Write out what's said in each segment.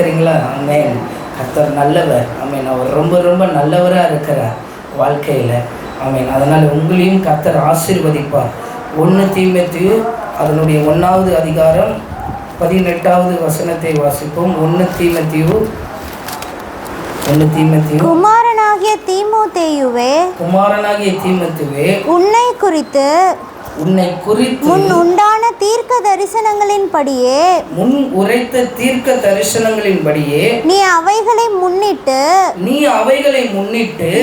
சரிங்களா? ஆமென். கர்த்தர் நல்லவர். ஆமென். அவர் ரொம்ப ரொம்ப நல்லவராக இருக்கிறார் வாழ்க்கையில். ஆமென். அதனால் உங்களையும் கர்த்தர் ஆசீர்வதிப்பார். 1 தீமோத்தேயு அதனுடைய 1வது அதிகாரம் 18வது வசனத்தை வாசிப்போம். 1 தீமோத்தேயு குமாரனாகிய தீமோத்தேயுவே, உன்னை குறித்து முன் உண்டான தீர்க்க தரிசனங்களின்படியே நீ அவைகளை முன்னிட்டு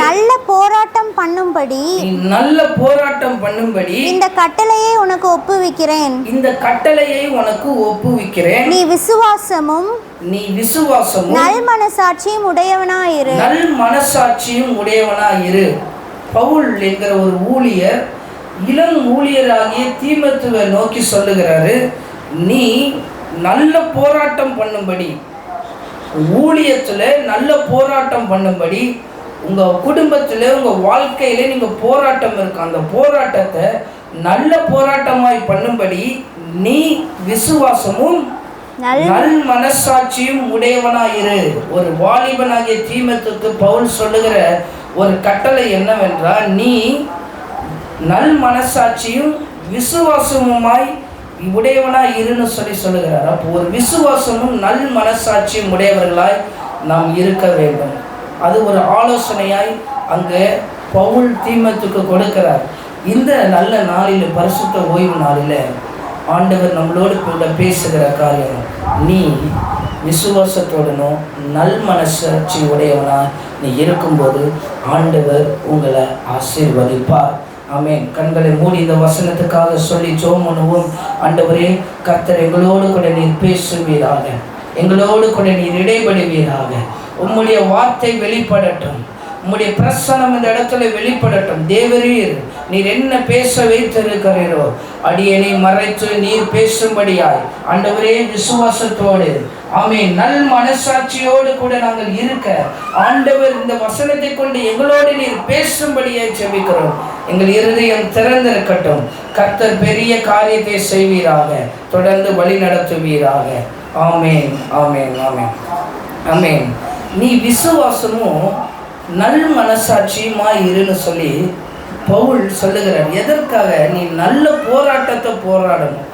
நல்ல போராட்டம் பண்ணும்படி இந்த கட்டளையை உனக்கு ஒப்புவிக்கிறேன். நீ விசுவாசமும் நல் மனசாட்சியும் உடையவனாயிரு. பவுல் என்கிற ஒரு ஊழியர் இளம் ஊழியராகிய தீமோத்தேயுவை நோக்கி சொல்லுகிறாரு, நீ நல்ல போராட்டம் பண்ணும்படி, ஊழியத்தில் நல்ல போராட்டம் பண்ணும்படி, உங்கள் குடும்பத்தில் உங்கள் வாழ்க்கையில் நீங்கள் போராட்டம் இருக்கு, அந்த போராட்டத்தை நல்ல போராட்டமாய் பண்ணும்படி நீ விசுவாசமும் நல் மனசாட்சியும் உடையவனாயிரு. ஒரு வாலிபனாகிய தீமோத்தேயுக்கு பவுல் சொல்லுகிற ஒரு கட்டளை என்னவென்றால், நீ நல் மனசாட்சியும் விசுவாசமுமாய் உடையவனாய் இருன்னு சொல்லுகிறார். அப்போ ஒரு விசுவாசமும் நல் மனசாட்சியும் உடையவர்களாய் நாம் இருக்க வேண்டும். அது ஒரு ஆலோசனையாய் அங்கே பவுல் தீமோத்தேயுக்கு கொடுக்கிறார். இந்த நல்ல நாளில், பரிசுத்த ஓய்வு நாளில் ஆண்டவர் நம்மளோடு கூட பேசுகிற காரியம், நீ விசுவாசத்தோடனும் நல் மனசாட்சி உடையவனா நீ இருக்கும்போது ஆண்டவர் உங்களை ஆசீர்வதிப்பார். ஆமென். கண்களை மூடி இந்த வசனத்துக்காக சொல்லி ஜெபம் பண்ணுவோம். ஆண்டவரே, கர்த்தர் எங்களோடு கூட நீர் பேசுவீராக, எங்களோடு கூட நீர் இடைபடுவீராக. உம்முடைய வார்த்தை வெளிப்படட்டும், உம்முடைய பிரசனம் இந்த இடத்துல வெளிப்படட்டும். தேவரீர், நீர் என்ன பேச வைத்திருக்கிறீரோ அடியனை மறைத்து நீர் பேசும்படியாய் ஆண்டவரே விசுவாசத்தோடு, ஆமென், நல் மனசாட்சியோடு கூட நாங்கள் இருக்க ஆண்டவர் இந்த வசனத்தை கொண்டு எங்களோடு நீர் பேசும்படியாய் ஜெபிக்கிறோம். எங்கள் இருதயம் திறந்திருக்கட்டும். கர்த்தர் பெரிய காரியத்தை செய்வீராக, தொடர்ந்து வழி நடத்துவீராக. ஆமென், ஆமென், ஆமென், ஆமென். நீ விசுவாசமும் நல் மனசாட்சியுமா இருன்னு சொல்லி பவுல் சொல்லுகிறார். எதற்காக? நீ நல்ல போராட்டத்தை போராடணும்.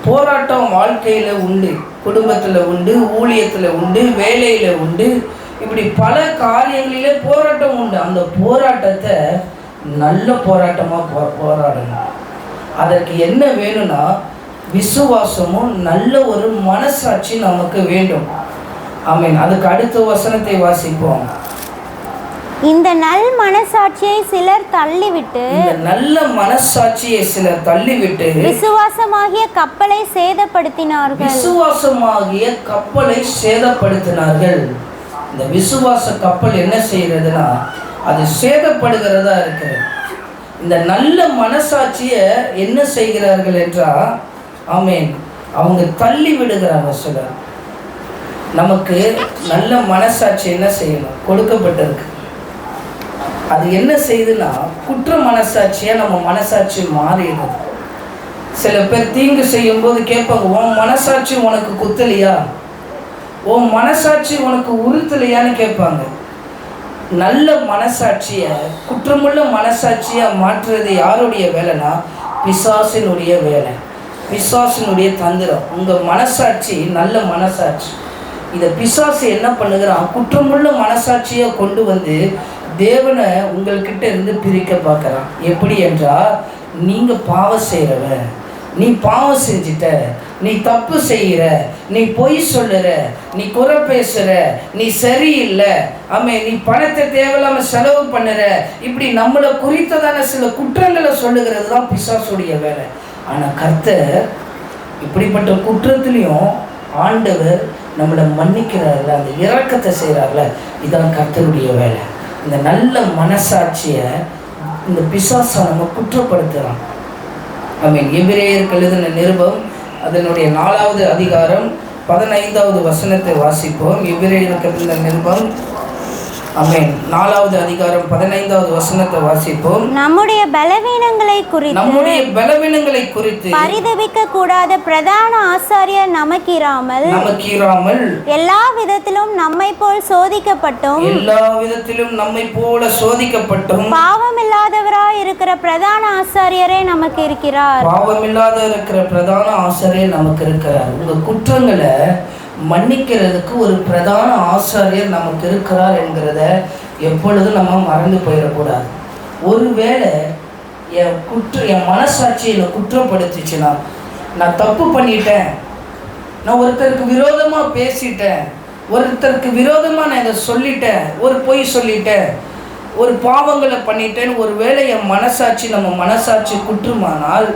போராட்டம் வாழ்க்கையில் உண்டு, குடும்பத்தில் உண்டு, ஊழியத்தில் உண்டு, வேலையில் உண்டு, இப்படி பல காரியங்களிலே போராட்டம் உண்டு. அந்த போராட்டத்தை நல்ல போராட்டமாக போராடணும். அதற்கு என்ன வேணும்னா விசுவாசமும் நல்ல ஒரு மனசாட்சி நமக்கு வேண்டும். ஆமென். அதுக்கு அடுத்த வசனத்தை வாசிப்போம். இந்த நல் மனசாட்சியை சிலர் தள்ளிவிட்டு விசுவாசமாகிய கப்பலை சேதப்படுத்தினார்கள். இந்த விசுவாச கப்பல் என்ன செய்யறதுன்னா அது சேதப்படுகிறதா இருக்கிறது. இந்த நல்ல மனசாட்சியை என்ன செய்கிறார்கள் என்றால், ஆமென், அவங்க தள்ளி விடுகிறாங்க. சிலர் நமக்கு நல்ல மனசாட்சி என்ன செய்யணும் கொடுக்கப்பட்டிருக்கு. அது என்ன செய்யுதுன்னா குற்ற மனசாட்சியாக நம்ம மனசாட்சி மாறிடுது. சில பேர் தீங்கு செய்யும்போது கேட்பாங்க, உன் மனசாட்சி உனக்கு குத்தலையா, உன் மனசாட்சி உனக்கு உறுத்தலையான்னு கேட்பாங்க. நல்ல மனசாட்சியை குற்றமுள்ள மனசாட்சியாக மாற்றுறது யாருடைய வேலைனா பிசாசினுடைய வேலை, பிசாசினுடைய தந்திரம். உங்கள் மனசாட்சி நல்ல மனசாட்சி. இதை பிசாசு என்ன பண்ணுகிறான், குற்றமுள்ள மனசாட்சியை கொண்டு வந்து தேவனை உங்கள்கிட்ட இருந்து பிரிக்க பார்க்குறான். எப்படி என்றால், நீங்கள் பாவம் செய்கிறவ, நீ பாவம் செஞ்சிட்ட, நீ தப்பு செய்கிற, நீ பொய் சொல்லுற, நீ குறை பேசுகிற, நீ சரியில்லை, ஆமே, நீ பணத்தை தேவையில்லாமல் செலவு பண்ணுற, இப்படி நம்மளை குறித்ததான சில குற்றங்களை சொல்லுகிறது தான் பிசாசுடைய வேலை. ஆனால் கர்த்தர் இப்படிப்பட்ட குற்றத்துலேயும் ஆண்டவர் நம்மளை மன்னிக்கிறார்ல, அந்த இரக்கத்தை செய்கிறார்ல, இதுதான் கர்த்தருடைய வேலை. இந்த நல்ல மனசாட்சியை இந்த பிசாசை நம்ம குற்றப்படுத்துகிறோம். ஆமென். எபிரேயருக்கு எழுதின நிருபம் அதனுடைய 4வது அதிகாரம் 15வது வசனத்தை வாசிப்போம். எபிரேயருக்கு எழுதின நிருபம் ஆமென். 4வது அதிகாரம் 15வது வசனத்தை வாசிப்போம். நம்முடைய பலவீனங்களை குறித்து பரிதபிக்க கூடாத பிரதான ஆசாரியர் நமக்கிராமல் எல்லா விதத்திலும் நம்மை போல் சோதிக்கப்பட்டும் பாவமில்லாதவராய் இருக்கிற பிரதான ஆசாரியரே நமக்கு இருக்கிறார். உங்க குற்றங்களை மன்னிக்கிறதுக்கு ஒரு பிரதான ஆசாரியர் நமக்கு இருக்கிறார் என்கிறத எப்பொழுதும் நம்ம மறந்து போயிடக்கூடாது. ஒருவேளை என் மனசாட்சி என்னை குற்றப்படுத்திச்சுன்னா, நான் தப்பு பண்ணிட்டேன், நான் ஒருத்தருக்கு விரோதமாக பேசிட்டேன், ஒருத்தருக்கு விரோதமாக நான் இதை சொல்லிட்டேன், ஒரு பொய் சொல்லிட்டேன், ஒரு பாவங்களை பண்ணிட்டேன்னு ஒருவேளை என் மனசாட்சி நம்ம மனசாட்சி குற்றமானால்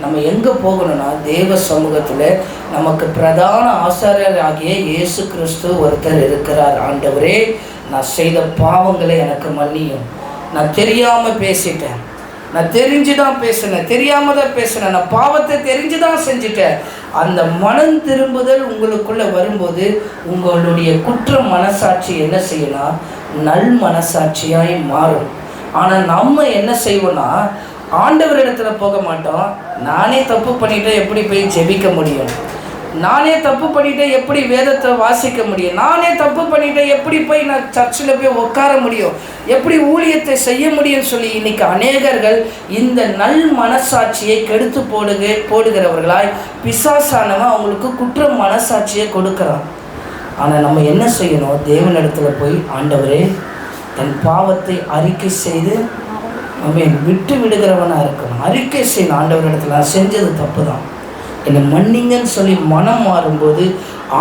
நம்ம எங்கே போகணும்னா தேவ சமூகத்தில் நமக்கு பிரதான ஆசாரியர் ஆகிய இயேசு கிறிஸ்து ஒருத்தர் இருக்கிறார். ஆண்டவரே, நான் செய்த பாவங்களை எனக்கு மன்னியும், நான் தெரியாமல் பேசிட்டேன், நான் தெரிஞ்சு தான் பேசினேன், தெரியாமல் தான் பேசினேன், நான் பாவத்தை தெரிஞ்சு தான் செஞ்சுட்டேன். அந்த மனம் திரும்புதல் உங்களுக்குள்ளே வரும்போது உங்களுடைய குற்ற மனசாட்சி என்ன செய்யணும், நல் மனசாட்சியாய் மாறும். ஆனால் நம்ம என்ன செய்வோம்னா ஆண்டவரிடத்துல போக மாட்டோம். நானே தப்பு பண்ணிட்டு எப்படி போய் ஜெபிக்க முடியும், நானே தப்பு பண்ணிட்டு எப்படி வேதத்தை வாசிக்க முடியும், நானே தப்பு பண்ணிட்டு எப்படி போய் நான் சர்ச்சில் போய் உட்கார முடியும், எப்படி ஊழியத்தை செய்ய முடியும்னு சொல்லி இன்னைக்கு அநேகர்கள் இந்த நல் மனசாட்சியை கெடுத்து போடுகிறவர்களாய் பிசாசானவன் அவங்களுக்கு குற்ற மனசாட்சியை கொடுக்குறான். ஆனால் நம்ம என்ன செய்யணும், தேவனிடத்துல போய் ஆண்டவரே தன் பாவத்தை அறிக்கை செய்து விட்டு விடுகிறவனாக இருக்கணும். அறிக்கை செய்யணும், ஆண்டவரிடத்துல நான் செஞ்சது தப்பு தான், என்னை மன்னிங்கன்னு சொல்லி மனம் மாறும்போது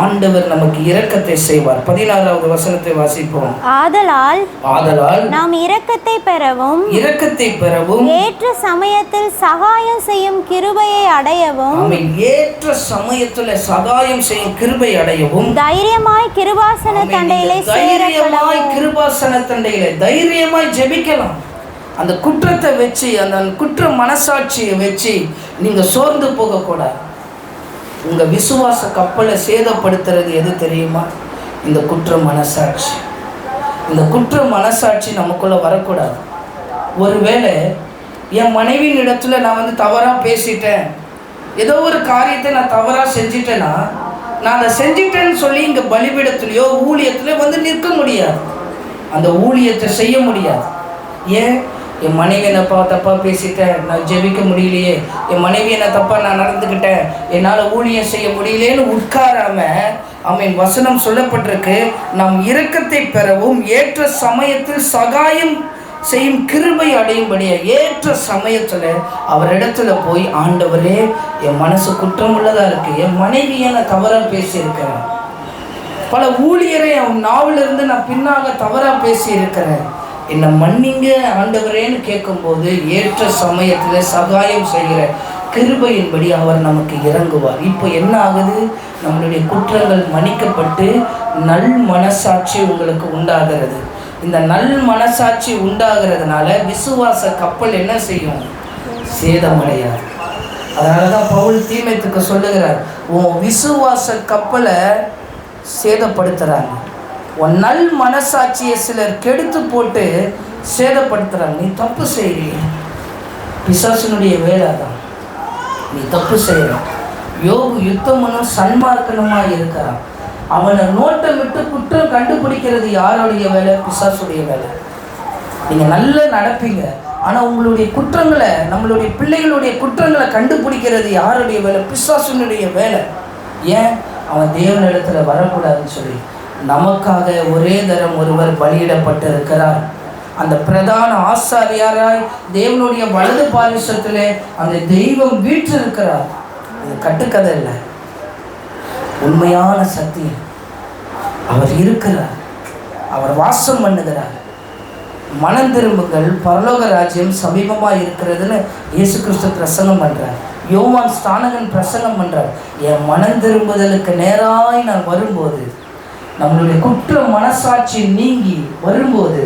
ஆண்டவர் நமக்கு இரக்கத்தை செய்வார். 16வது வசனத்தை வாசிப்போம். ஆதலால் நாம் இரக்கத்தை பெறவும் ஏற்ற சமயத்தில் சகாயம் செய்யும் கிருபையை அடையவும் தைரியமாய் கிருபாசன தண்டையிலே தைரியமாய் ஜெபிக்கலாம். அந்த குற்றத்தை வச்சு, அந்த குற்ற மனசாட்சியை வச்சு நீங்கள் சோர்ந்து போகக்கூடாது. உங்கள் விசுவாச கப்பலை சேதப்படுத்துறது எது தெரியுமா? இந்த குற்ற மனசாட்சி. இந்த குற்ற மனசாட்சி நமக்குள்ளே வரக்கூடாது. ஒருவேளை என் மனைவியின் இடத்துல நான் தவறாக பேசிட்டேன், ஏதோ ஒரு காரியத்தை நான் தவறாக செஞ்சிட்டேன்னா, நான் அதை செஞ்சிட்டேன்னு சொல்லி இங்கே பலிபீடத்துலையோ ஊழியத்துலையோ நிற்க முடியாது, அந்த ஊழியத்தை செய்ய முடியாது. ஏன்? என் மனைவி என்னை தப்பாக பேசிட்டேன், நான் ஜெபிக்க முடியலையே, என் மனைவி என்னை தப்பாக நான் நடந்துக்கிட்டேன், என்னால் ஊழியம் செய்ய முடியலேன்னு உட்காராம வசனம் சொல்லப்பட்டிருக்கு, நாம் இரக்கத்தை பெறவும் ஏற்ற சமயத்தில் சகாயம் செய்யும் கிருபை அடையும்படியா ஏற்ற சமயத்தில் அவரிடத்துல போய் ஆண்டவரே என் மனசு குற்றமுள்ளதாக இருக்குது, என் மனைவி நான் தவறாக பேசியிருக்கிறேன், பல ஊழியரை அவன் நாவிலிருந்து நான் பின்னாக தவறாக பேசியிருக்கிறேன், என்னை மன்னிங்க ஆண்டவரேன்னு கேட்கும்போது ஏற்ற சமயத்தில் சகாயம் செய்கிற கிருபையின்படி அவர் நமக்கு இறங்குவார். இப்போ என்ன ஆகுது? நம்மளுடைய குற்றங்கள் மன்னிக்கப்பட்டு நல் மனசாட்சி உங்களுக்கு உண்டாகிறது. இந்த நல் மனசாட்சி உண்டாகிறதுனால விசுவாச கப்பல் என்ன செய்யும்? சேதமடையாது. அதனால தான் பவுல் தீமோத்தேயுக்கு சொல்லுகிறார், உன் விசுவாச கப்பலை சேதப்படுத்துகிறாங்க, உன் நல் மனசாட்சியை சிலர் கெடுத்து போட்டு சேதப்படுத்துகிறாங்க. நீ தப்பு செய்கிறீ, பிசாசனுடைய வேலை தான், நீ தப்பு செய்கிற. யோபு யுத்தமனும் சன்மார்க்கனுமாக இருக்கிறான். அவனை நோட்டமிட்டு குற்றம் கண்டுபிடிக்கிறது யாருடைய வேலை? பிசாசுடைய வேலை. நீங்கள் நல்லா நடப்பீங்க, ஆனால் உங்களுடைய குற்றங்களை, நம்மளுடைய பிள்ளைகளுடைய குற்றங்களை கண்டுபிடிக்கிறது யாருடைய வேலை? பிசாசுனுடைய வேலை. ஏன்? அவன் தேவனிடத்தில் வரக்கூடாதுன்னு சொல்லி நமக்காக ஒரே தரம் ஒருவர் பலியிடப்பட்டிருக்கிறார். அந்த பிரதான ஆசாரியாராய் தேவனுடைய வலது பாரிசத்திலே அந்த தெய்வம் வீற்றிருக்கிறார். இது கட்டுக்கதை இல்லை, உண்மையான சத்தியம். அவர் இருக்கிறார், அவர் வாசம் பண்ணுகிறார். மனம் திரும்புங்கள், பரலோக ராஜ்யம் சமீபமாக இருக்கிறதுன்னு இயேசு கிறிஸ்து பிரசங்கம் பண்ணுறார். யோவான் ஸ்நானகன் பிரசங்கம் பண்ணுறார். என் மனம் திரும்புதலுக்கு நேராய் நான் வரும்போது, நம்மளுடைய குற்ற மனசாட்சி நீங்கி வரும்போது,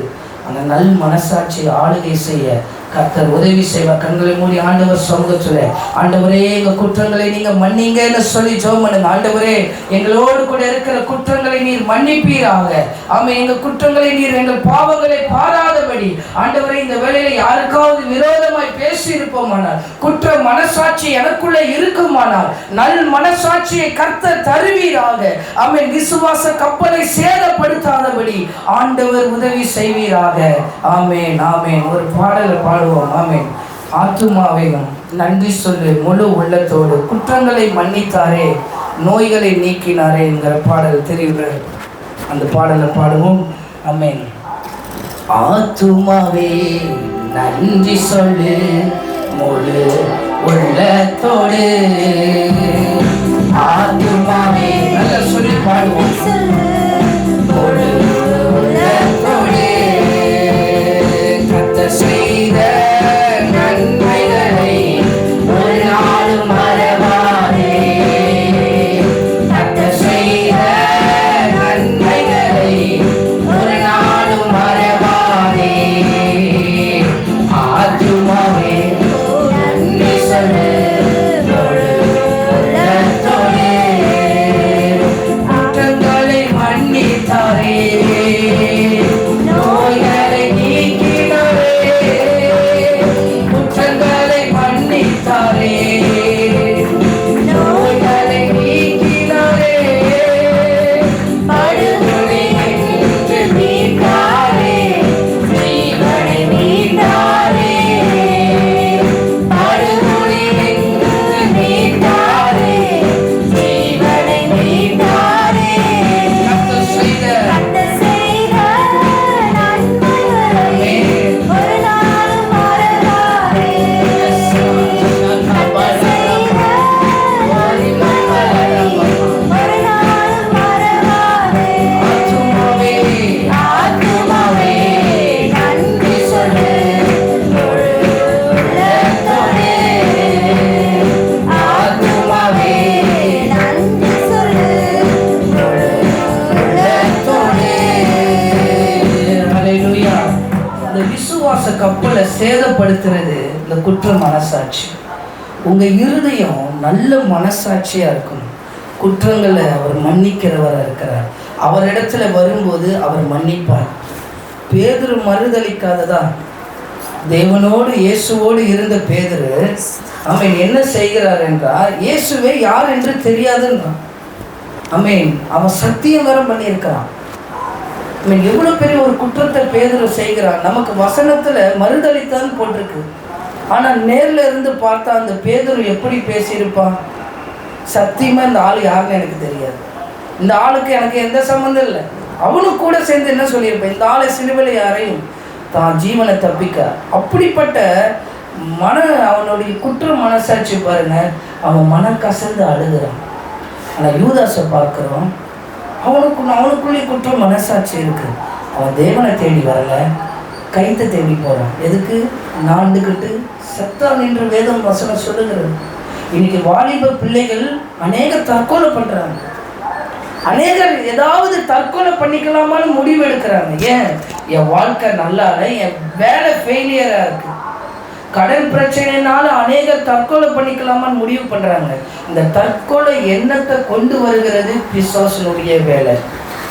அந்த நல் மனசாட்சி ஆளுகை செய்ய கர்த்தர் உதவி செய்வார். கண்களை மூடி ஆண்டவர் சமூகத்துல, ஆண்டவரே எங்க குற்றங்களை நீங்க மன்னிங்கன்னு சொல்லி ஜெபம் பண்ணுங்க. ஆண்டவரே எங்களோடு கூட இருக்கிற குற்றங்களை நீர் மன்னிப்பீராக. ஆமாம், எங்க குற்றங்களை நீர் எங்கள் பாவங்களை பாராதபடி ஆண்டவரே இந்த வேளையில யாருக்காவது விரோதமாய் பேசி இருப்போமானால், குற்ற மனசாட்சி எனக்குள்ளே இருக்குமானால் நல் மனசாட்சியை கர்த்தர் தருவீராக. ஆமென். விசுவாச கப்பலை சேதப்படுத்தாதபடி ஆண்டவர் உதவி செய்வீராக. ஆமென், ஆமென். ஒரு பாடலை பாடுவோம். ஆமென். ஆத்துமாவையும் நன்றி சொல்லு முழு உள்ளத்தோடு, குற்றங்களை மன்னித்தாரே நோய்களை நீக்கினாரே என்கிற பாடல் தெரியுது. அந்த பாடலை பாடுவோம். ஆமென். ஆத்துமாவே நன்றி சொல்லு முழு உள்ளத்தோடு, ஆத்துமாவே நல்ல சொல்லி பாடுவோம். முழு உள்ளத்தோடு கர்த்தர் செய்த நன்மைகளை ஒரு நாளும் மறவாதே. கர்த்தர் செய்த நன்மைகளை ஒரு நாளும் மறவாதே. ஆத்துமாவே நன்றி சொல்லு முழு உள்ளத்தோடு, குற்றங்களை மன்னித்தாரே நோய்களை நீக்கினாரே. குற்றங்களை மன்னித்தாரே நோய்களை நீக்கினாரே. படுகொலை என்று மீட்டாரே ஜீவனை மீட்டாரே. படுகொலை என்று மீட்டாரே ஜீவனை மீட்டாரே. கர்த்தர் செய்த நன்மைகளை ஒரு நாளும் மறவாதே. கர்த்தர் செய்த நன்மைகளை ஒரு நாளும் மறவாதே. ஆத்துமாவே நன்றி சொல்லு முழு உள்ளத்தோடு, ஆத்துமாவே நன்றி சொல்லு முழு உள்ளத்தோடு. ஹல்லேலூயா. இந்த விசுவாச கப்பலை சேதப்படுத்துறது இந்த குற்ற மனசாட்சி. உங்க இருதயம் நல்ல மனசாட்சியா இருக்கும். குற்றங்களை அவர் மன்னிக்கிறவரா இருக்கிறார். அவர் இடத்துல வரும்போது அவர் மன்னிப்பார். பேதுரு மறுதளிக்காததா, தேவனோடு இயேசுவோடு இருந்த பேதுரு அவன் என்ன செய்கிறார் என்றால், இயேசுவே யார் என்று தெரியாதுன்றான். ஆமென். அவன் சத்தியம் வர பண்ணியிருக்கிறான். ஆமென். எவ்வளவு பெரிய ஒரு குற்றத்தை பேதுரு செய்கிறான். நமக்கு வசனத்துல மறுதளித்தான் போட்டிருக்கு. ஆனா நேர்ல இருந்து பார்த்தா அந்த பேதுரு எப்படி பேசியிருப்பான். சத்தியமா இந்த ஆள் யாருன்னு எனக்கு தெரியாது, இந்த ஆளுக்கு எனக்கு எந்த சம்மந்தம் இல்லை. அவனுக்கு கூட சேர்ந்து என்ன சொல்லியிருப்பேன், இந்த ஆளை சிலுவையில் யாரையும் தான் ஜீவனை தப்பிக்க. அப்படிப்பட்ட அவனுடைய குற்ற மனசாட்சி பாருங்க. அவன் மனம் கசந்து அழுகிறான். ஆனால் யூதாஸை பார்க்குறோம், அவனுக்குள்ளே குற்ற மனசாட்சி இருக்கு. அவன் தேவனை தேடி வரல, கைத்தை தேடி போகிறான். எதுக்கு? நாண்டுக்கிட்டு செத்தான் என்று வேதம் வசனம் சொல்லுகிறது. இன்னைக்கு வாலிப பிள்ளைகள் அநேக தற்கொலை பண்ணுறாங்க. அநேகர் ஏதாவது தற்கொலை பண்ணிக்கலாமான்னு முடிவு எடுக்கிறாங்க. ஏன்? என் வாழ்க்கை நல்லா இல்லை, என் வேலை ஃபெயிலியராக இருக்கு, கடன் பிரச்சனைனால அநேகர் தற்கொலை பண்ணிக்கலாமான்னு முடிவு பண்ணுறாங்க. இந்த தற்கொலை எண்ணத்தை கொண்டு வருகிறது பிசாசினுடைய வேலை.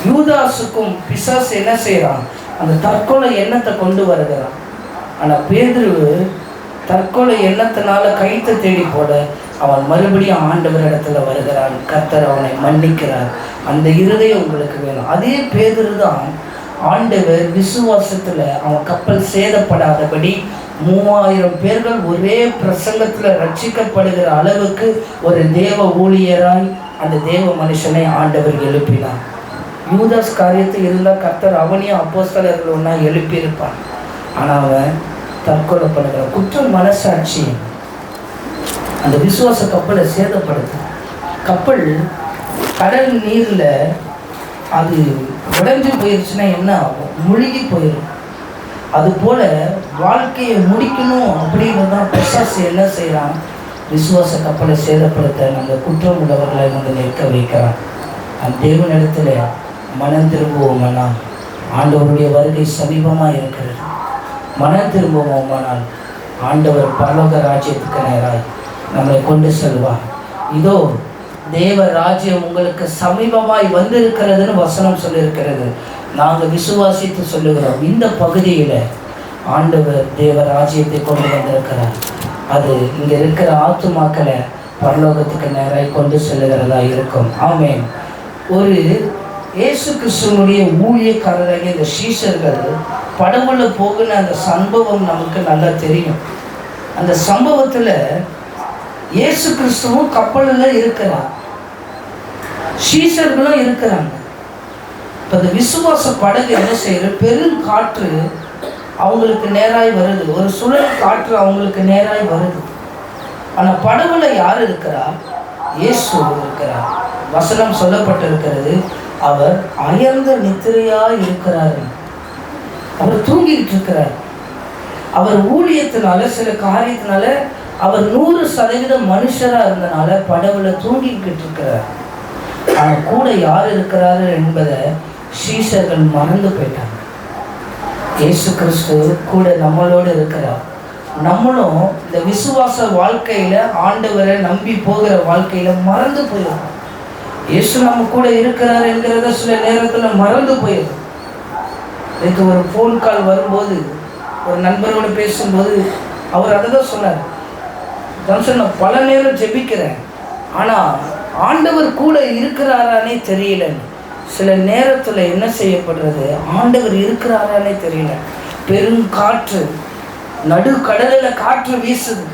யூதாசுக்கும் பிசாசு என்ன செய்கிறான்? அந்த தற்கொலை எண்ணத்தை கொண்டு வருகிறான். ஆனால் பேதுரு தற்கொலை எண்ணத்தினால கைத்தை தேடி போட அவன் மறுபடியும் ஆண்டவர் இடத்துல வருகிறான். கர்த்தர் அவனை மன்னிக்கிறார். அந்த இருதயம் உங்களுக்கு வேணும். அதே பேதுரு தான் ஆண்டவர் விசுவாசத்தில் அவன் கப்பல் சேதப்படாதபடி 3000 பேர்கள் ஒரே பிரசங்கத்தில் ரட்சிக்கப்படுகிற அளவுக்கு ஒரு தேவ ஊழியராய் அந்த தேவ மனுஷனை ஆண்டவர் எழுப்பினார். யூதாஸ் காரியத்தில் இருந்தால் கர்த்தர் அவனையும் அப்போஸ்தலர்கள் ஒன்றா எழுப்பியிருப்பான். ஆனால் அவன் தற்கொலை பண்ணுகிற குற்ற மனசாட்சி அந்த விசுவாச கப்பலை சேதப்படுத்து. கப்பல் கடல் நீரில் அது உடைஞ்சு போயிடுச்சுன்னா என்ன ஆகும்? முழுகி போயிடும். அதுபோல் வாழ்க்கையை முடிக்கணும் அப்படின்றதான் பிசாசு என்ன செய்கிறான்? விசுவாச கப்பலை சேதப்படுத்த அந்த குற்றம் உள்ளவர்களை வந்து நிற்க வைக்கிறான். அந்த தேவனிடத்தில் மனம் திரும்புவோமானால் ஆண்டவருடைய வருகை சமீபமாக இருக்கிறது. மனம் திரும்புவோமானால் ஆண்டவர் பரலோக ராஜ்யத்துக்கு நேராய் நம்மளை கொண்டு செல்வார். இதோ தேவ ராஜ்யம் உங்களுக்கு சமீபமாய் வந்திருக்கிறதுன்னு வசனம் சொல்லியிருக்கிறது. நாங்கள் விசுவாசித்து சொல்லுகிறோம். இந்த பகுதியில் ஆண்டவர் தேவ ராஜ்யத்தை கொண்டு வந்திருக்கிறார். அது இங்கே இருக்கிற ஆத்துமாக்களை பரலோகத்துக்கு நேராய் கொண்டு செல்லுகிறதா இருக்கும். ஆமென். ஒரு இயேசு கிறிஸ்துவனுடைய ஊழியக்காரராகிய இந்த சீஷர்கள் படகுல போகிற அந்த சம்பவம் நமக்கு நல்லா தெரியும். அந்த சம்பவத்தில் இயேசு கிறிஸ்துவும் கப்பலில் இருக்கிறார், சீஷர்களும் இருக்கிறாங்க. இப்போ இந்த விசுவாச படகு என்ன செய்யற, பெரும் காற்று அவங்களுக்கு நேராய் வருது, ஒரு சுழல் காற்று அவங்களுக்கு நேராய் வருது. ஆனால் படகுல யார் இருக்கிறா? இயேசு இருக்கிறார். வசனம் சொல்லப்பட்டிருக்கிறது, அவர் அயர்ந்த நித்திரையாய் இருக்கிறார். அவர் தூங்கிட்டு இருக்கிறார். அவர் ஊழியத்தினால சில காரியத்தினால அவர் 100% மனுஷராக இருந்தனால படகுல தூங்கிக்கிட்டு இருக்கிறார். ஆனால் கூட யார் இருக்கிறாரு என்பதை சீஷர்கள் மறந்து போயிட்டாங்க. இயேசு கிறிஸ்து கூட நம்மளோடு இருக்கிறார். நம்மளும் இந்த விசுவாச வாழ்க்கையில ஆண்டவரை நம்பி போகிற வாழ்க்கையில மறந்து போயிடும். இயேசு நம்ம கூட இருக்கிறார் என்கிறத சில நேரத்தில் மறந்து போயிடும். எனக்கு ஒரு ஃபோன் கால் வரும்போது, ஒரு நண்பரோடு பேசும்போது அவர் அதை தான் சொன்னார். நான் பல நேரம் ஜெபிக்கிறேன், ஆனால் ஆண்டவர் கூட இருக்கிறாரானே தெரியல. சில நேரத்தில் என்ன செய்யப்படுறது, ஆண்டவர் இருக்கிறாரானே தெரியல. பெரும் காற்று, நடு கடலில் காற்று வீசுது.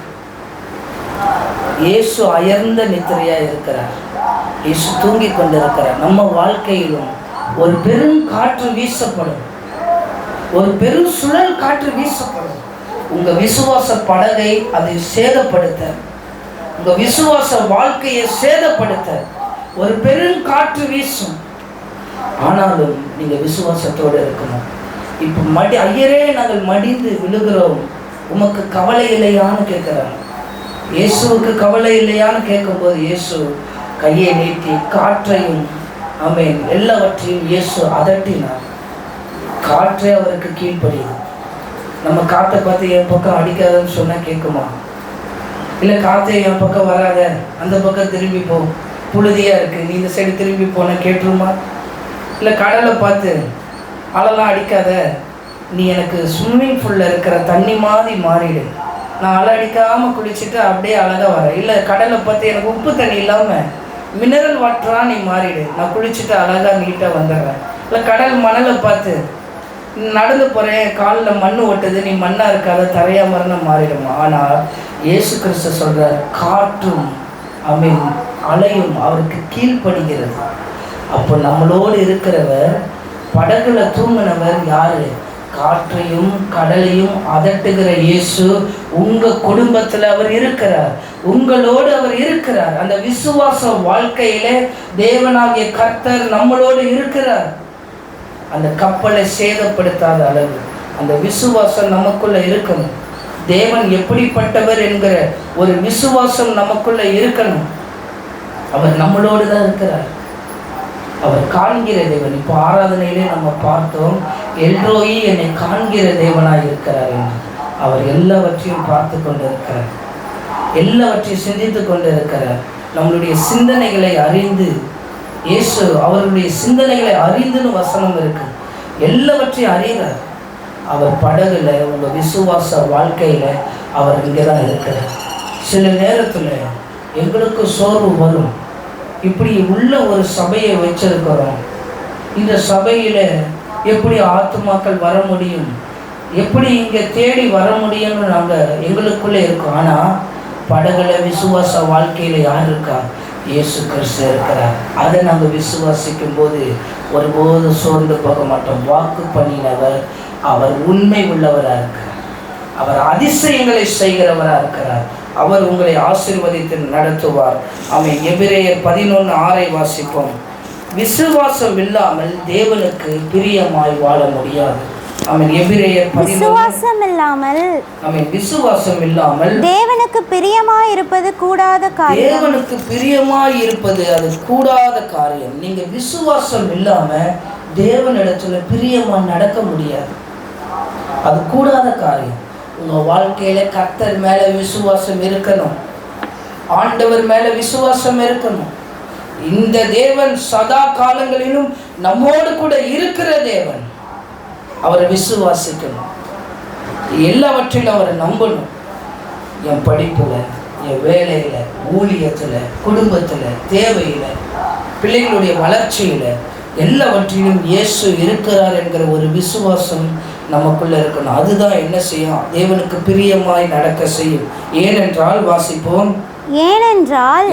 இயேசு அயர்ந்த நித்திரையாக இருக்கிறார். இயேசு தூங்கி கொண்டிருக்கிறார். நம்ம வாழ்க்கையிலும் ஒரு பெரும் காற்று வீசப்படும், ஒரு பெரும் சுழல் காற்று வீசப்படும். உங்க விசுவாச படகை அதை சேதப்படுத்த, உங்க விசுவாச வாழ்க்கையை சேதப்படுத்த ஒரு பெரும் காற்று வீசும். ஆனாலும் நீங்க விசுவாசத்தோடு இருக்கணும். இப்போ ஐயரே நாங்கள் மடிந்து விழுகிறோம், உமக்கு கவலை இல்லையான்னு கேட்கிறாங்க. இயேசுவுக்கு கவலை இல்லையான்னு கேட்கும்போது இயேசு கையை நீட்டி காற்றையும் ஆமென் எல்லாவற்றையும் இயேசு அதட்டினார். காற்றே அவருக்கு கீழ்ப்படியுது. நம்ம காற்றை பார்த்து என் பக்கம் அடிக்காதன்னு சொன்னால் கேட்குமா? இல்லை காற்றை என் பக்கம் வராத, அந்த பக்கம் திரும்பி போ, புழுதியாக இருக்குது, நீ இந்த சைடு திரும்பி போனால் கேட்டுருமா? இல்லை கடலை பார்த்து அலைலாம் அடிக்காத, நீ எனக்கு ஸ்விம்மிங் பூலில் இருக்கிற தண்ணி மாதிரி மாறிடு, நான் அலை அடிக்காமல் குளிச்சுட்டு அப்படியே அழகாக வரேன். இல்லை கடலை பார்த்து எனக்கு உப்பு தண்ணி இல்லாமல் மினரல் வாட்டராக நீ மாறிடு, நான் குளிச்சுட்டு அழகாக நீட்டாக வந்துடுறேன். இல்லை கடல் மணலை பார்த்து நடந்து போகிறேன், காலில் மண் ஓட்டுது, நீ மண்ணாக இருக்காத, தரையாக மரணம் மாறிடுமா? ஆனால் இயேசு கிறிஸ்து சொல்கிறார், காற்றும் ஆமென் அலையும் அவருக்கு கீழ்ப்படுகிறது. அப்போ நம்மளோடு இருக்கிறவர், படகுல தூங்கினவர் யாரு? காற்றையும் கடலையும் அதட்டுகிற இயேசு உங்கள் குடும்பத்தில் அவர் இருக்கிறார், உங்களோடு அவர் இருக்கிறார். அந்த விசுவாச வாழ்க்கையிலே தேவனாகிய கர்த்தர் நம்மளோடு இருக்கிறார். அந்த கப்பலை சேதப்படுத்தாத அளவு அந்த விசுவாசம் நமக்குள்ள இருக்கணும். தேவன் எப்படிப்பட்டவர் என்கிற ஒரு விசுவாசம் நமக்குள்ள இருக்கணும். அவர் நம்மளோடு தான் இருக்கிறார். அவர் காண்கிற தேவன். இப்போ ஆராதனையிலே நம்ம பார்த்தோம், எல்ரோயி என்னை காண்கிற தேவனாய் இருக்கிறார் என்று. அவர் எல்லாவற்றையும் பார்த்து கொண்டு இருக்கிறார், எல்லாவற்றையும் சிந்தித்து கொண்டு இருக்கிறார். நம்மளுடைய சிந்தனைகளை அறிந்து, இயேசு அவருடைய சிந்தனைகளை அறிந்துன்னு வசனம் இருக்கு, எல்லாவற்றையும் அறிகிறார். அவர் படகுல உங்கள் விசுவாச வாழ்க்கையில் அவர் இங்கே தான் இருக்கிறார். சில நேரத்தில் எங்களுக்கு சோர்வு வரும். இப்படி உள்ள ஒரு சபையை வச்சிருக்கிறோம், இந்த சபையில் எப்படி ஆத்துமாக்கள் வர முடியும், எப்படி இங்கே தேடி வர முடியும்னு நாங்கள் எங்களுக்குள்ளே இருக்கோம். ஆனால் படகுல விசுவாச வாழ்க்கையில் யார் இருக்கா? இயேசு கிறிஸ்து இருக்கிறார். அதை நாங்கள் விசுவாசிக்கும் போது ஒருபோது சோர்ந்து போக மாட்டோம். வாக்கு பண்ணினவர், அவர் உண்மை உள்ளவராக இருக்கிறார், அவர் அதிசயங்களை செய்கிறவராக இருக்கிறார். அவர் உங்களை ஆசீர்வதித்து நடத்துவார். ஆமென். எபிரேயர் 11:6 வாசிப்போம். விசுவாசம் இல்லாமல் தேவனுக்கு பிரியமாய் வாழ முடியாது. ஆமென். எபிரேயர் 11. விசுவாசம் இல்லாமல், ஆமென், விசுவாசம் இல்லாமல் தேவனுக்கு பிரியமாய் இருப்பது கூடாத காரியம். தேவனுக்கு பிரியமாய் இருப்பது அது கூடாத காரியம். நீங்க விசுவாசம் இல்லாம தேவனிடத்துல பிரியமா நடக்க முடியாது, அது கூடாத காரியம். உங்கள் வாழ்க்கையில் கர்த்தர் மேலே விசுவாசம் இருக்கணும், ஆண்டவர் மேலே விசுவாசம் இருக்கணும். இந்த தேவன் சதா காலங்களிலும் நம்மோடு கூட இருக்கிற தேவன். அவரை விசுவாசிக்கணும், எல்லாவற்றிலும் அவரை நம்பணும். என் படிப்பில், என் வேலையில், ஊழியத்தில், குடும்பத்தில், தேவையில், பிள்ளைகளுடைய வளர்ச்சியில், எல்லாவற்றிலும் இயேசு இருக்கிறார் என்கிற ஒரு விசுவாசம் நமக்குள்ளே இருக்கணும். அதுதான் என்ன செய்யும்? தேவனுக்கு பிரியமாய் நடக்க செய்யும். ஏனென்றால் வாசிப்போம். ஏனென்றால்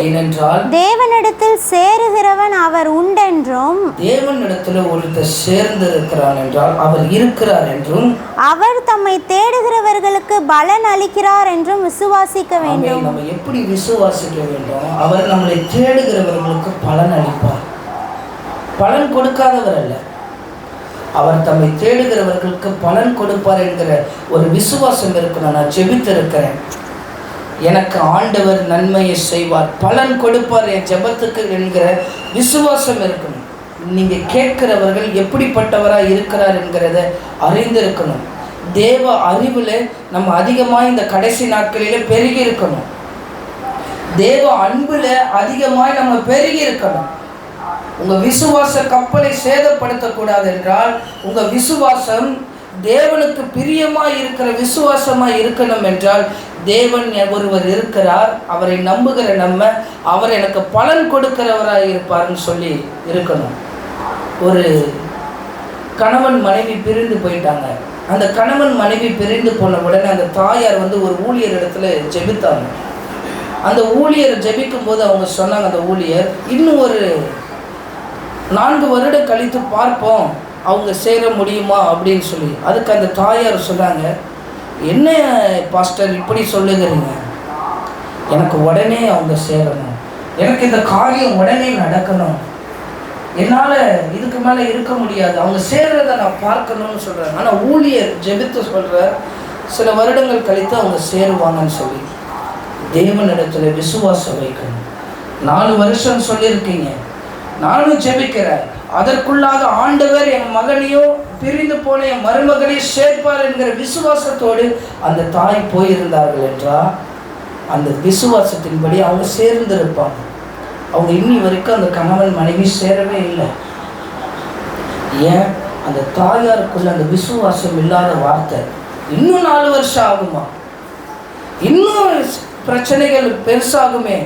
தேவனிடத்தில் சேருகிறவன் அவர் உண்டென்றும், தேவனிடத்தில் ஒருத்தர் சேர்ந்து இருக்கிறான் என்றால் அவர் இருக்கிறார் என்றும், அவர் தம்மை தேடுகிறவர்களுக்கு பலன் அளிக்கிறார் என்றும் விசுவாசிக்க வேண்டும். நம்ம எப்படி விசுவாசிக்க வேண்டும்? அவர் நம்மளை தேடுகிறவர்களுக்கு பலன் அளிப்பார். பலன் கொடுக்காதவர் அல்ல, அவர் தம்மை தேடுகிறவர்களுக்கு பலன் கொடுப்பார் என்கிற ஒரு விசுவாசம் இருக்கணும். நான் ஜெபித்திருக்கிறேன், எனக்கு ஆண்டவர் நன்மையை செய்வார், பலன் கொடுப்பார் என் ஜெபத்துக்கு என்கிற விசுவாசம் இருக்கணும். நீங்கள் கேட்கிறவர்கள் எப்படிப்பட்டவராக இருக்கிறார் என்கிறத அறிந்திருக்கணும். தேவ அறிவில் நம்ம அதிகமாக இந்த கடைசி நாட்களில் பெருகி இருக்கணும். தேவ அன்பில் அதிகமாக நம்ம பெருகி இருக்கணும். உங்கள் விசுவாச கப்பலை சேதப்படுத்தக்கூடாது என்றால் உங்கள் விசுவாசம் தேவனுக்கு பிரியமாக இருக்கிற விசுவாசமாக இருக்கணும் என்றால், தேவன் ஒருவர் இருக்கிறார், அவரை நம்புகிற நம்ம அவர் எனக்கு பலன் கொடுக்கிறவராக இருப்பார்னு சொல்லி இருக்கணும். ஒரு கணவன் மனைவி பிரிந்து போயிட்டாங்க. அந்த கணவன் மனைவி பிரிந்து போன உடனே அந்த தாயார் ஒரு ஊழியர் இடத்துல ஜெபித்தாங்க. அந்த ஊழியர் ஜெபிக்கும் போது அவங்க சொன்னாங்க, அந்த ஊழியர் இன்னும் ஒரு 4 வருடம் கழித்து பார்ப்போம் அவங்க சேர முடியுமா அப்படின்னு சொல்லி. அதுக்கு அந்த தாயார் சொன்னாங்க, என்ன பாஸ்டர் இப்படி சொல்லுகிறீங்க? எனக்கு உடனே அவங்க சேரணும், எனக்கு இந்த காரியம் உடனே நடக்கணும், என்னால் இதுக்கு மேலே இருக்க முடியாது, அவங்க சேர்றதை நான் பார்க்கணும்னு சொல்கிறாங்க. ஆனால் ஊழியர் ஜெபித்து சொல்கிற சில வருடங்கள் கழித்து அவங்க சேருவாங்கன்னு சொல்லி. தேவனிடத்தில் விசுவாசம் வைக்கணும். 4 வருஷம் சொல்லியிருக்கீங்க, நானும் ஜெபிக்கிறேன், அதற்குள்ளாக ஆண்டவர் என் மகனையோ பிரிந்து போன என் மருமகனையும் சேர்ப்பார் என்கிற விசுவாசத்தோடு அந்த தாய் போயிருந்தார்கள் என்றால், அந்த விசுவாசத்தின்படி அவங்க சேர்ந்திருப்பாங்க. அவங்க இன்னி வரைக்கும் அந்த கணவன் மனைவி சேரவே இல்லை. ஏன்? அந்த தாயாருக்குள்ள அந்த விசுவாசம் இல்லாத வார்த்தை. இன்னும் 4 வருஷம் ஆகுமா? இன்னும் பிரச்சனைகள் பெருசாகுமே.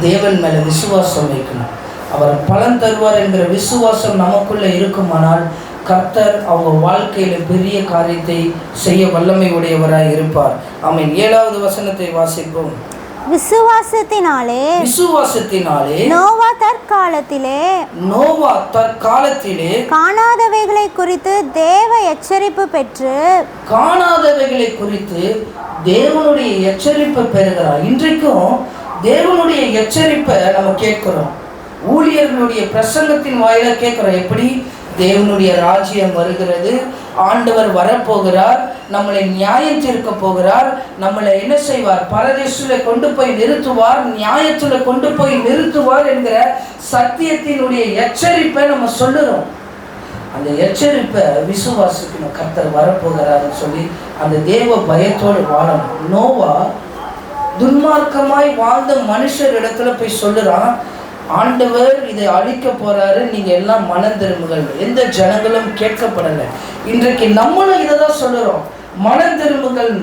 தேவன் மேலே விசுவாசம் வைக்கணும், அவர் பலன் தருவார் என்கிற விசுவாசம் நமக்குள்ளே இருக்குமானால் கர்த்தர் அவங்க வாழ்க்கையில் பெரிய காரியத்தை செய்ய வல்லமை உடையவராய் இருப்பார். ஆமென். 7வது வசனத்தை வாசிப்போம். விசுவாசத்தினாலே நோவா தற்காலத்திலே காணாதவைகளை குறித்து தேவ எச்சரிப்பு பெற்று தேவனுடைய எச்சரிப்பை பெறுகிறார். இன்றைக்கும் தேவனுடைய எச்சரிப்பை நம்ம கேட்கிறோம், ஊழியர்களுடைய பிரசங்கத்தின் வாயில கேட்கிறோம். எப்படி? தேவனுடைய ராஜ்யம் வருகிறது, ஆண்டவர் வரப்போகிறார், நம்மளை நியாயம் தீர்க்க போகிறார், நம்மளை என்ன செய்வார்? பரதேசில் கொண்டு போய் நிறுத்துவார், நியாயத்தில் கொண்டு போய் நிறுத்துவார் என்கிற சத்தியத்தினுடைய எச்சரிப்பை நம்ம சொல்லுறோம். அந்த எச்சரிப்பை விசுவாசிக்கணும், கர்த்தர் வரப்போகிறார்னு சொல்லி அந்த தேவ பயத்தோடு வாழணும். நோவா துன்மார்க்கமாய் வாழ்ந்த மனுஷர் இடத்துல போய் சொல்லுறான், ஆண்டவர் இதை அழிக்க போறாரு, நீங்க எல்லாம் மனம் திரும்புங்கள். எந்த ஜனங்களும் கேட்கப்படலை. இன்றைக்கு நம்மளும் இதை தான் சொல்லுறோம், மனம் திரும்புங்கள்,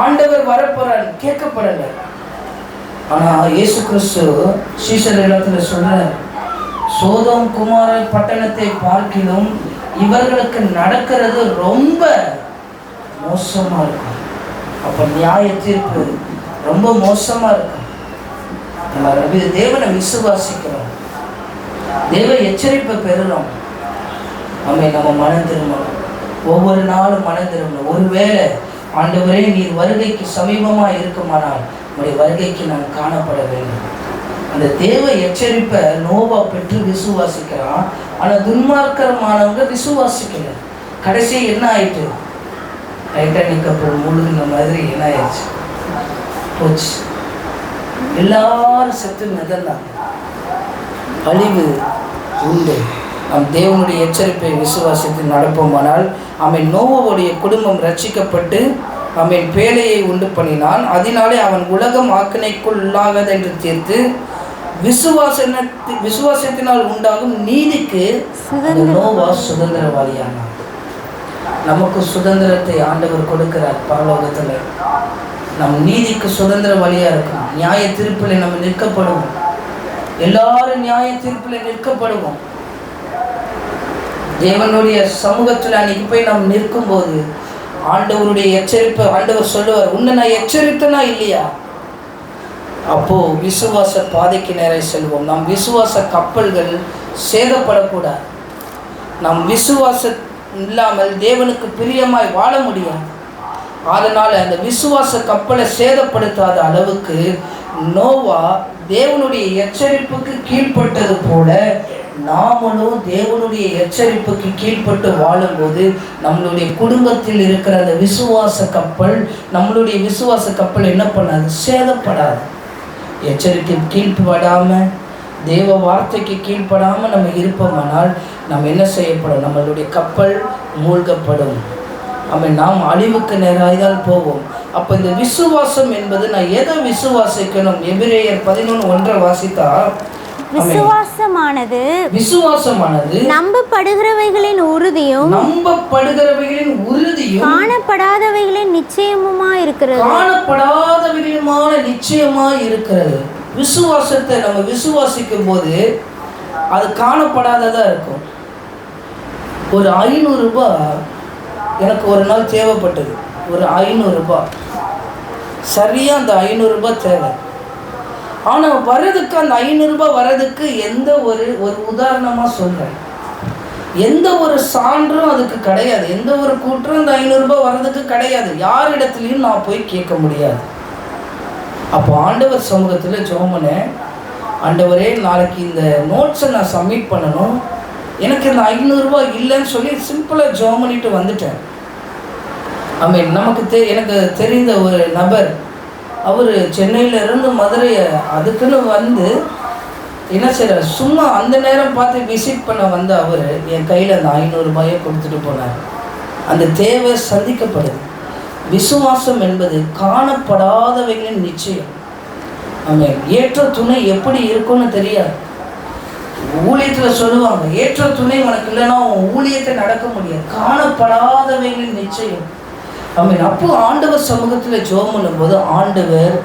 ஆண்டவர் வரப்போறாரு, கேட்கப்படலை. ஆனா இயேசு கிறிஸ்து சீசர் இடத்துல சொல்றார், சோதோம் குமார பட்டணத்தை பார்க்கிலும் இவர்களுக்கு நடக்கிறது ரொம்ப மோசமா இருக்கும். அப்ப நியாய தீர்ப்பு ரொம்ப மோசமா இருக்கும். நம்ம தேவனை விசுவாசிக்கிறோம், தேவ எச்சரிப்பை பெறுறோம். நம்ம மனம் திரும்பணும், ஒவ்வொரு நாளும் மனம் திரும்பணும். ஒருவேளை ஆண்டவரே நீர் வருகைக்கு சமீபமா இருக்குமானால் உங்களுடைய வருகைக்கு நான் காணப்பட வேண்டும். அந்த தேவ எச்சரிப்பை நோவா பெற்று விசுவாசிக்கிறான். ஆனா துன்மார்க்கமானவங்க விசுவாசிக்கல. கடைசி என்ன ஆயிட்டு? டைட்டானிக் கப்பல் முழுகின மாதிரி என்ன ஆயிடுச்சு? போச்சு. எல்லாரும் செத்து மிதந்தாங்க. அழிவு உண்டு. நம் தேவனுடைய எச்சரிப்பை விசுவாசித்து நடப்போமானால் நோவாவுடைய குடும்பம் ரட்சிக்கப்பட்டு பேழையை உண்டு பண்ணினான். அதனாலே அவன் உலகம் ஆக்கினைக்குள் உள்ளாகது என்று தீர்த்து விசுவாசத்தினால் உண்டாகும் நீதிக்கு நோவா சுதந்திரவாளியானான். நமக்கு சுதந்திரத்தை ஆண்டவர் கொடுக்கிறார் பரலோகத்தில். நம் நீதிக்கு சுதந்திரவாளியா இருக்கும். நியாய தீர்ப்பில் நம்ம நிற்கப்படுவோம். எல்லாரும் நியாய தீர்ப்பில் நிற்கப்படுவோம். தேவனுடைய சமூகத்தில் அன்னைக்கு போய் நாம் நிற்கும் போது ஆண்டவருடைய எச்சரிப்பை ஆண்டவர் சொல்லுவார், உன்னை நான் எச்சரித்தனா இல்லையா? அப்போ விசுவாச பாதைக்கு நேரே செல்வோம். நம் விசுவாச கப்பல்கள் சேதப்படக்கூடாது. நம் விசுவாச இல்லாமல் தேவனுக்கு பிரியமாய் வாழ முடியாது. அதனால அந்த விசுவாச கப்பலை சேதப்படுத்தாத அளவுக்கு நோவா தேவனுடைய எச்சரிப்புக்கு கீழ்ப்பட்டது போல நாமளும் தேவனுடைய எச்சரிப்புக்கு கீழ்ப்பட்டு வாழும்போது நம்மளுடைய குடும்பத்தில் இருக்கிற அந்த விசுவாச கப்பல், நம்மளுடைய விசுவாச கப்பல் என்ன பண்ணாது? சேதப்படாது. எச்சரிக்கை கீழ்ப்படாமல், தேவ வார்த்தைக்கு கீழ்ப்படாமல் நம்ம இருப்போமானால் நம்ம என்ன செய்யப்படும்? நம்மளுடைய கப்பல் மூழ்கப்படும். நாம் அழிவுக்கு நேராய்தான் போவோம். அப்போ இந்த விசுவாசம் என்பது நான் எதை விசுவாசிக்கணும்? எபிரேயர் 11:1 வாசித்தா, விசுவாசமானது நம்பப்படுகிறவைகளின் உறுதியும் காணப்படாதவைகளின் நிச்சயமுமாய் இருக்கிறது. விசுவாசத்தை நம்ம விசுவாசிக்கும் போது அது காணப்படாததா இருக்கும். ஒரு 500 ரூபாய் எனக்கு ஒரு நாள் தேவைப்பட்டது. ஒரு 500 ரூபாய், சரியா அந்த 500 ரூபாய் தேவை. ஆனால் வர்றதுக்கு அந்த 500 ரூபாய் வர்றதுக்கு எந்த ஒரு உதாரணமாக சொல்கிறேன், எந்த ஒரு சான்றும் அதுக்கு கிடையாது. எந்த ஒரு கூற்றும் இந்த 500 ரூபாய் வர்றதுக்கு கிடையாது. யாரிடத்துலையும் நான் போய் கேட்க முடியாது. அப்போ ஆண்டவர் சமூகத்தில் ஜெபம், ஆண்டவரே நாளைக்கு இந்த நோட்ஸை நான் சப்மிட் பண்ணணும், எனக்கு இந்த 500 ரூபாய் இல்லைன்னு சொல்லி சிம்பிளாக ஜெபம் பண்ணிட்டு வந்துட்டேன். நமக்கு எனக்கு தெரிந்த ஒரு நபர், அவர் சென்னையிலேருந்து மதுரை அதுக்குன்னு வந்து என்ன செய்கிறார், சும்மா அந்த நேரம் பார்த்து விசிட் பண்ண வந்த அவர் என் கையில் அந்த 500 ரூபாயை கொடுத்துட்டு போனார். அந்த தேவை சந்திக்கப்படுது. விசுவாசம் என்பது காணப்படாதவைகளின் நிச்சயம். ஏற்ற துணை எப்படி இருக்கும்னு தெரியாது. ஊழியத்தில் சொல்லுவாங்க, ஏற்ற துணை உனக்கு இல்லைன்னா ஊழியத்தை நடக்க முடியாது. காணப்படாதவைகளின் நிச்சயம். அப்போ ஆண்டவர் சமூகத்தில் ஜெபம் பண்ணும்போது ஆண்டவர்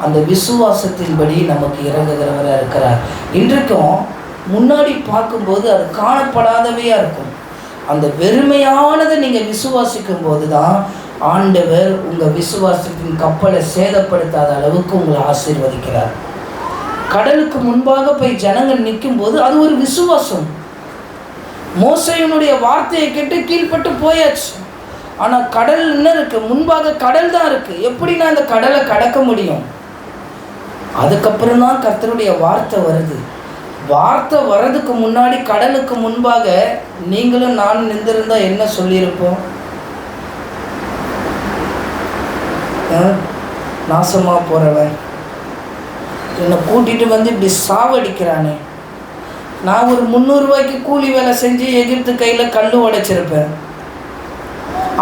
அந்த விசுவாசத்தின்படி நமக்கு இறங்குகிறவராக இருக்கிறார். இன்றைக்கும் முன்னாடி பார்க்கும்போது அது காணப்படாதவையாக இருக்கும். அந்த வெறுமையானதை நீங்கள் விசுவாசிக்கும் போது தான் ஆண்டவர் உங்கள் விசுவாசத்தின் கப்பலை சேதப்படுத்தாத அளவுக்கு உங்களை ஆசீர்வதிக்கிறார். கடலுக்கு முன்பாக போய் ஜனங்கள் நிற்கும் போது அது ஒரு விசுவாசம். மோசேயினுடைய வார்த்தையை கேட்டு கீழ்பட்டு போயாச்சு. ஆனால் கடல் என்ன இருக்கு? முன்பாக கடல் தான் இருக்கு. எப்படி நான் அந்த கடலை கடக்க முடியும்? அதுக்கப்புறம் தான் கர்த்தருடைய வார்த்தை வருது. வார்த்தை வர்றதுக்கு முன்னாடி கடலுக்கு முன்பாக நீங்களும் நானும் நின்றிருந்தா என்ன சொல்லியிருப்போம்? நாசமாக போகிறவன் என்னை கூட்டிகிட்டு வந்து இப்படி சாவடிக்கிறானே, நான் ஒரு 300 ரூபாய்க்கு கூலி வேலை செஞ்சு எகிப்து கையில் கல் உடைச்சிருப்பேன்.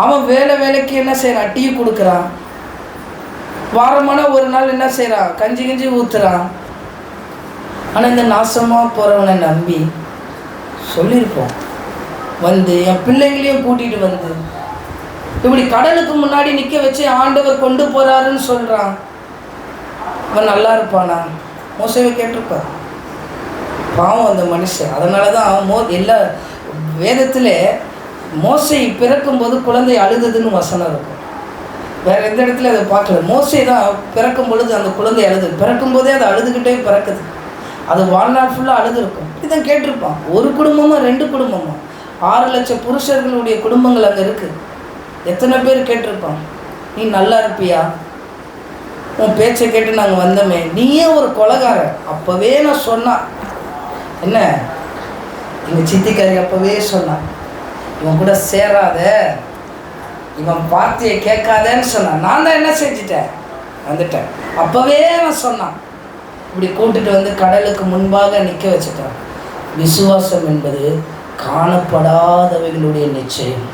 அவன் வேலைக்கு என்ன செய்கிறான்? டீ கொடுக்குறான். வாரமான ஒரு நாள் என்ன செய்கிறான்? கஞ்சி ஊற்றுறான். ஆனால் இந்த நாசமாக போகிறவனை நம்பி சொல்லியிருப்போம். வந்து என் பிள்ளைங்களையும் கூட்டிகிட்டு வந்து இப்படி கடலுக்கு முன்னாடி நிற்க வச்சு ஆண்டவர் கொண்டு போகிறாருன்னு சொல்கிறான். அவன் நல்லா இருப்பானா? மோசேவை கேட்டிருப்பான். பாவம் அந்த மனுஷன். அதனால தான் எல்லா வேதத்தில் மோசே பிறக்கும்போது குழந்தை அழுதுன்னு வசனம் இருக்கும். வேறு எந்த இடத்துல அதை பார்க்கல. மோசே தான் பிறக்கும் பொழுது அந்த குழந்தை அழுது, பிறக்கும்போதே அது அழுதுகிட்டே பிறக்குது. அது வாழ்நாள் ஃபுல்லாக அழுது இருக்கும். இதான் கேட்டிருப்பான். ஒரு குடும்பமா 2 குடும்பமா 6 லட்சம் புருஷர்களுடைய குடும்பங்கள் அங்கே இருக்குது. எத்தனை பேர் கேட்டிருப்பான், நீ நல்லா இருப்பியா, உன் பேச்சை கேட்டு நாங்கள் வந்தோமே, நீயே ஒரு கொலைகாரன். அப்போவே நான் சொன்னான், என்ன எங்கள் சித்திக்காரி அப்போவே சொன்னான், இவன் கூட சேராத, இவன் வார்த்தையை கேட்காதேன்னு சொன்னான். நான் தான் என்ன செஞ்சிட்டேன், வந்துட்டேன். அப்போவே அவன் சொன்னான். இப்படி கூட்டிட்டு வந்து கடலுக்கு முன்பாக நிற்க வச்சுட்டான். விசுவாசம் என்பது காணப்படாதவைகளுடைய நிச்சயம்.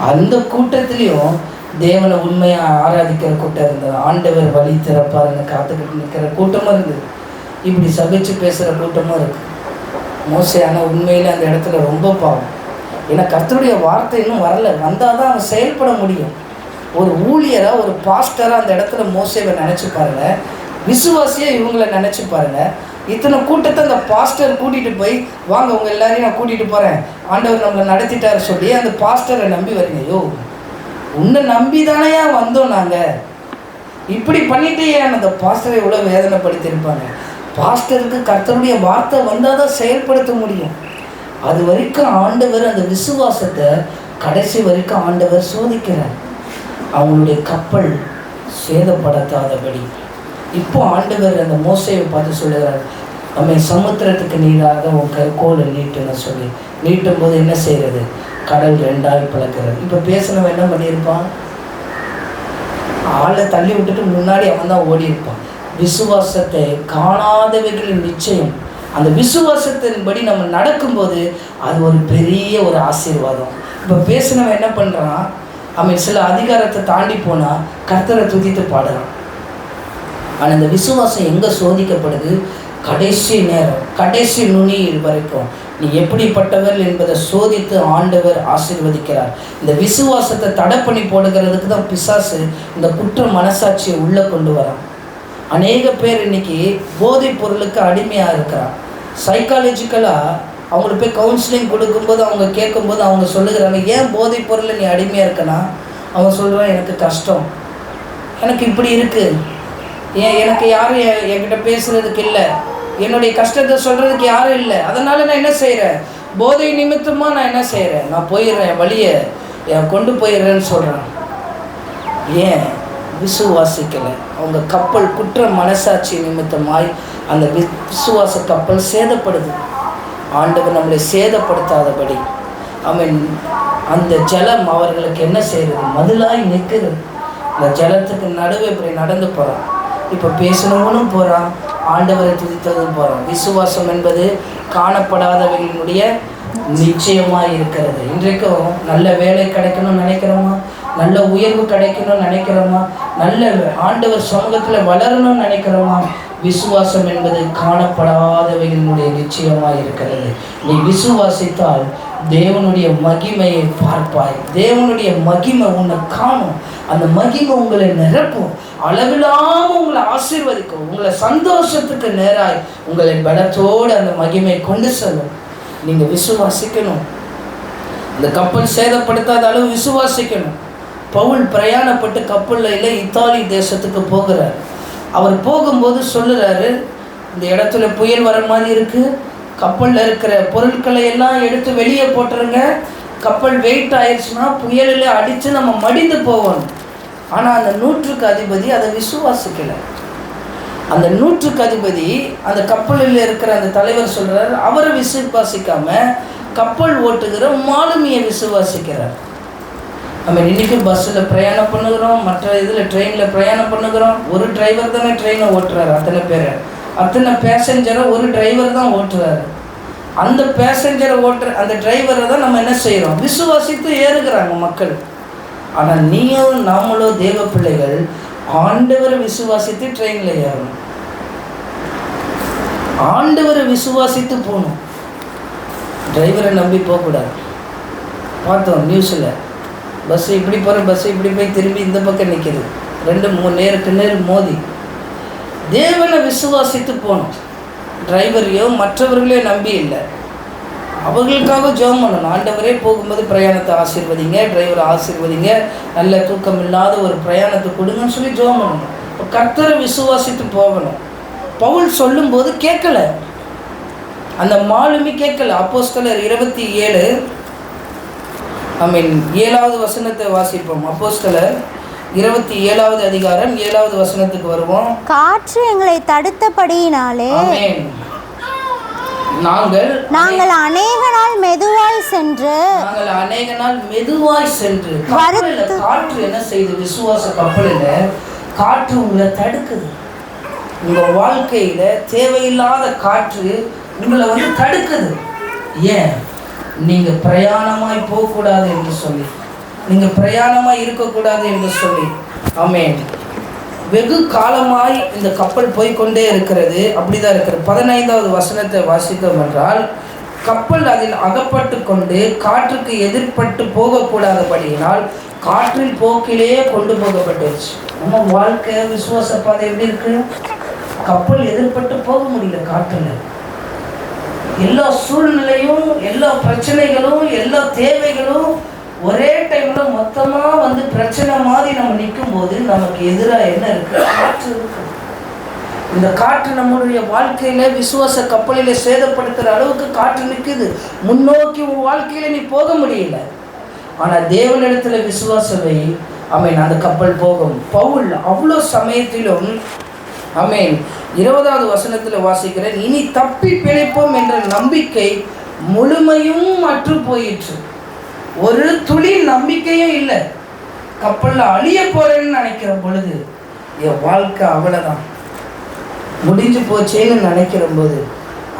அந்த கூட்டத்திலையும் தேவனை உண்மையாக ஆராதிக்கிற கூட்டம் இருந்தது. ஆண்டவர் வழி திறப்பாருன்னு காத்துக்கிட்டு நிற்கிற கூட்டமும் இருந்தது. இப்படி சகிச்சு பேசுகிற கூட்டமும் இருக்குது. மோசே ஆனால் உண்மையில் அந்த இடத்துல ரொம்ப பாவம். ஏன்னா கர்த்தருடைய வார்த்தை இன்னும் வரல, வந்தால் தான் அவன் செயல்பட முடியும். ஒரு ஊழியராக, ஒரு பாஸ்டராக அந்த இடத்துல மோசேவை நினச்சி பாருங்க, விசுவாசியாக இவங்களை நினச்சி பாருங்க. இத்தனை கூட்டத்தை அந்த பாஸ்டர் கூட்டிகிட்டு போய், வாங்க உங்கள் எல்லாரையும் நான் கூட்டிகிட்டு போகிறேன், ஆண்டவர் நம்மளை நடத்திட்டாரு சொல்லி அந்த பாஸ்டரை நம்பி வரீங்க. யோ, உன்னை நம்பி தானேயா வந்தோம் நாங்கள், இப்படி பண்ணிட்டு ஏன் அந்த பாஸ்டரை எவ்வளோ வேதனைப்படுத்தியிருப்பாங்க. பாஸ்டருக்கு கர்த்தருடைய வார்த்தை வந்தால் தான் செயல்படுத்த முடியும். அது வரைக்கும் ஆண்டவர் அந்த விசுவாசத்தை கடைசி வரைக்கும் ஆண்டவர் சோதிக்கிறார், அவங்களுடைய கப்பல் சேதப்படுத்தாதபடி. இப்போ ஆண்டவர் அந்த மோசேவை பார்த்து சொல்லுகிறார், நம்ம சமுத்திரத்துக்கு நீராக உன் கோலை நீட்டுன்னு சொல்லி நீட்டும் போது என்ன செய்கிறது, கடல் ரெண்டாய் பிளக்கிறது. இப்போ பேசினவன் என்ன பண்ணியிருப்பான், ஆளை தள்ளி விட்டுட்டு முன்னாடி அவன் தான் ஓடி இருப்பான். விசுவாசத்தை காணாதவைகளின் நிச்சயம், அந்த விசுவாசத்தின்படி நம்ம நடக்கும்போது அது ஒரு பெரிய ஒரு ஆசீர்வாதம். இப்போ பேசினவன் என்ன பண்ணுறான், அவன் சில அதிகாரத்தை தாண்டி போனால் கர்த்தரை துதித்து பாடுறான். ஆனால் இந்த விசுவாசம் எங்கே சோதிக்கப்படுது, கடைசி நேரம், கடைசி நுனி வரைக்கும் நீ எப்படிப்பட்டவர் என்பதை சோதித்து ஆண்டவர் ஆசீர்வதிக்கிறார். இந்த விசுவாசத்தை தடை பண்ணி போடுகிறதுக்கு தான் பிசாசு இந்த குற்ற மனசாட்சியை உள்ளே கொண்டு வரான். அநேக பேர் இன்னைக்கு போதைப் பொருளுக்கு அடிமையாக இருக்கிறான். சைக்காலஜிக்கலாக அவங்களுக்கு போய் கவுன்சிலிங் கொடுக்கும்போது அவங்க கேட்கும்போது அவங்க சொல்லுகிறாங்க, ஏன் போதைப் பொருளில் நீ அடிமையாக இருக்கனா? அவங்க சொல்கிறான், எனக்கு கஷ்டம், எனக்கு இப்படி இருக்குது, எனக்கு யாரும் என்கிட்ட பேசுகிறதுக்கு இல்லை, என்னுடைய கஷ்டத்தை சொல்கிறதுக்கு யாரும் இல்லை, அதனால் நான் என்ன செய்கிறேன், போதை நிமித்தமாக நான் என்ன செய்கிறேன், நான் போயிடுறேன், வழியை கொண்டு போயிடுறேன்னு சொல்கிறேன். ஏன் விசுவாசிக்கலை. அவங்க கப்பல் குற்ற மனசாட்சி நிமித்தமாய் அந்த விசுவாச கப்பல் சேதப்படுது. ஆண்டவர் நம்மளை சேதப்படுத்தாதபடி அந்த ஜலம் அவர்களுக்கு என்ன செய்கிறது, மதிலாய் நிற்குது. இந்த ஜலத்துக்கு நடுவே இப்படி நடந்து போகிறான். இப்போ பேசணும்னு போகிறான், ஆண்டவரை துதித்ததும் போகிறான். விசுவாசம் என்பது காணப்படாதவர்களுடைய நிச்சயமாக இருக்கிறது. இன்றைக்கும் நல்ல வேலை கிடைக்கணும்னு நினைக்கிறோமா, நல்ல உயர்வு கிடைக்கணும்னு நினைக்கிறோமா, நல்ல ஆண்டவர் சமூகத்தில் வளரணும்னு நினைக்கிறோமா? விசுவாசம் என்பது காணப்படாதவைகளுடைய நிச்சயமாக இருக்கிறது. நீ விசுவாசித்தால் தேவனுடைய மகிமையை பார்ப்பாய். தேவனுடைய மகிமை உன்னை காணும். அந்த மகிமை உங்களை நிரப்பும், அளவில்லாமல் உங்களை ஆசீர்வதிக்கும், உங்களை சந்தோஷத்துக்கு நேராய் உங்களை பலத்தோடு அந்த மகிமை கொண்டு செல்லும். நீங்கள் விசுவாசிக்கணும். இந்த கப்பல் சேதப்படுத்தாத அளவு விசுவாசிக்கணும். பவுல் பிரயாணப்பட்டு கப்பலில் இத்தாலி தேசத்துக்கு போகிறார். அவர் போகும்போது சொல்லுறாரு, இந்த இடத்துல புயல் வர மாதிரி இருக்குது, கப்பலில் இருக்கிற பொருட்களை எல்லாம் எடுத்து வெளியே போட்டுருங்க, கப்பல் வெயிட் ஆயிடுச்சுன்னா புயலில் அடித்து நம்ம மடிந்து போவோம். ஆனால் அந்த 100க்கு அதிபதி அதை விசுவாசிக்கலை. அந்த 100க்கு அதிபதி அந்த கப்பலில் இருக்கிற அந்த தலைவர் சொல்கிறார், அவரை விசுவாசிக்காமல் கப்பல் ஓட்டுகிற மாலுமியை விசுவாசிக்கிறார். நம்ம இன்றைக்கி பஸ்ஸில் பிரயாணம் பண்ணுகிறோம், மற்ற இதில் ட்ரெயினில் பிரயாணம் பண்ணுகிறோம். ஒரு டிரைவர் தானே ட்ரெயினை ஓட்டுறாரு, அத்தனை பேசஞ்சரை ஒரு டிரைவர் தான் ஓட்டுறாரு. அந்த பேசஞ்சரை ஓட்டுற அந்த டிரைவரை தான் நம்ம என்ன செய்கிறோம், விசுவாசித்து ஏறுகிறாங்க மக்கள். ஆனால் நீயும் நாமளோ தேவ பிள்ளைகள் ஆண்டவரை விசுவாசித்து ட்ரெயினில் ஏறணும், ஆண்டவரை விசுவாசித்து போகணும். டிரைவரை நம்பி போகக்கூடாது. பார்த்தோம் நியூஸில், பஸ்ஸு இப்படி போகிற பஸ்ஸு இப்படி போய் திரும்பி இந்த பக்கம் நிற்கிது, 2-3 நேருக்கு நேர் மோதி. தேவனை விசுவாசித்து போகணும். டிரைவரையோ மற்றவர்களையோ நம்பி இல்லை. அவர்களுக்காக ஜெபம் பண்ணணும். ஆண்டவரே போகும்போது பிரயாணத்தை ஆசீர்வதிங்க, டிரைவரை ஆசீர்வதிங்க, நல்ல தூக்கம் இல்லாத ஒரு பிரயாணத்தை கொடுங்கன்னு சொல்லி ஜெபம் பண்ணணும். இப்போ கர்த்தரை விசுவாசித்து போகணும். பவுல் சொல்லும்போது கேட்கலை, அந்த மாலுமி கேட்கல. அப்போஸ்தலர் 27 7வது வசனத்தை வாசிப்போம். அப்போஸ்தலர் 27வது அதிகாரம் 7வது வசனத்துக்கு வருவோம். காற்று எங்களை தடுத்தபடியினாலே நாங்கள் அநேக நாள் மெதுவாய் சென்று காற்று என்ன செய்து, விசுவாச கப்பலில் காற்று உங்களை தடுக்குது. உங்க வாழ்க்கையில தேவையில்லாத காற்று உங்களை தடுக்குது. ஏன்? நீங்கள் பிரயாணமாய் போகக்கூடாது என்று சொல்லி, நீங்கள் பிரயாணமாய் இருக்கக்கூடாது என்று சொல்லி. ஆமென். வெகு காலமாய் இந்த கப்பல் போய்கொண்டே இருக்கிறது. அப்படிதான் இருக்கிறது. 15வது வசனத்தை வாசித்தோம் என்றால், கப்பல் அதில் அகப்பட்டு கொண்டு காற்றுக்கு எதிர்பட்டு போகக்கூடாதபடியினால் காற்றின் போக்கிலேயே கொண்டு போகப்பட்டுருச்சு. நம்ம வாழ்க்கை விசுவாச பாதை எப்படி இருக்கு? கப்பல் எதிர்பட்டு போக முடியல. காற்றுல எல்லா சூழ்நிலையும், எல்லா பிரச்சனைகளும், எல்லா தேவைகளும் ஒரே டைம்ல மொத்தமா வந்து பிரச்சனை மாதிரி நம்ம நிற்கும் போது நமக்கு எதிராக என்ன இருக்கு? காற்று இருக்கு. இந்த காற்று நம்முடைய வாழ்க்கையில விசுவாச கப்பலில சேதப்படுத்துற அளவுக்கு காற்று நிற்குது. முன்னோக்கி உன் வாழ்க்கையில நீ போக முடியல. ஆனா தேவனிடத்துல விசுவாசவை, ஆமென், அந்த கப்பல் போகும். பவுல் அவ்வளோ சமயத்திலும், ஆமென், 20வது வசனத்துல வாசிக்கிறேன், இனி தப்பி பிழைப்போம் என்ற நம்பிக்கை முழுமையும் அற்று போயிற்று. ஒரு துளி நம்பிக்கையும் இல்லை. கப்பல்ல அழிய போறேன்னு நினைக்கிற பொழுது என் வாழ்க்கை அவ்வளவுதான், முடிஞ்சு போச்சேன்னு நினைக்கிற போது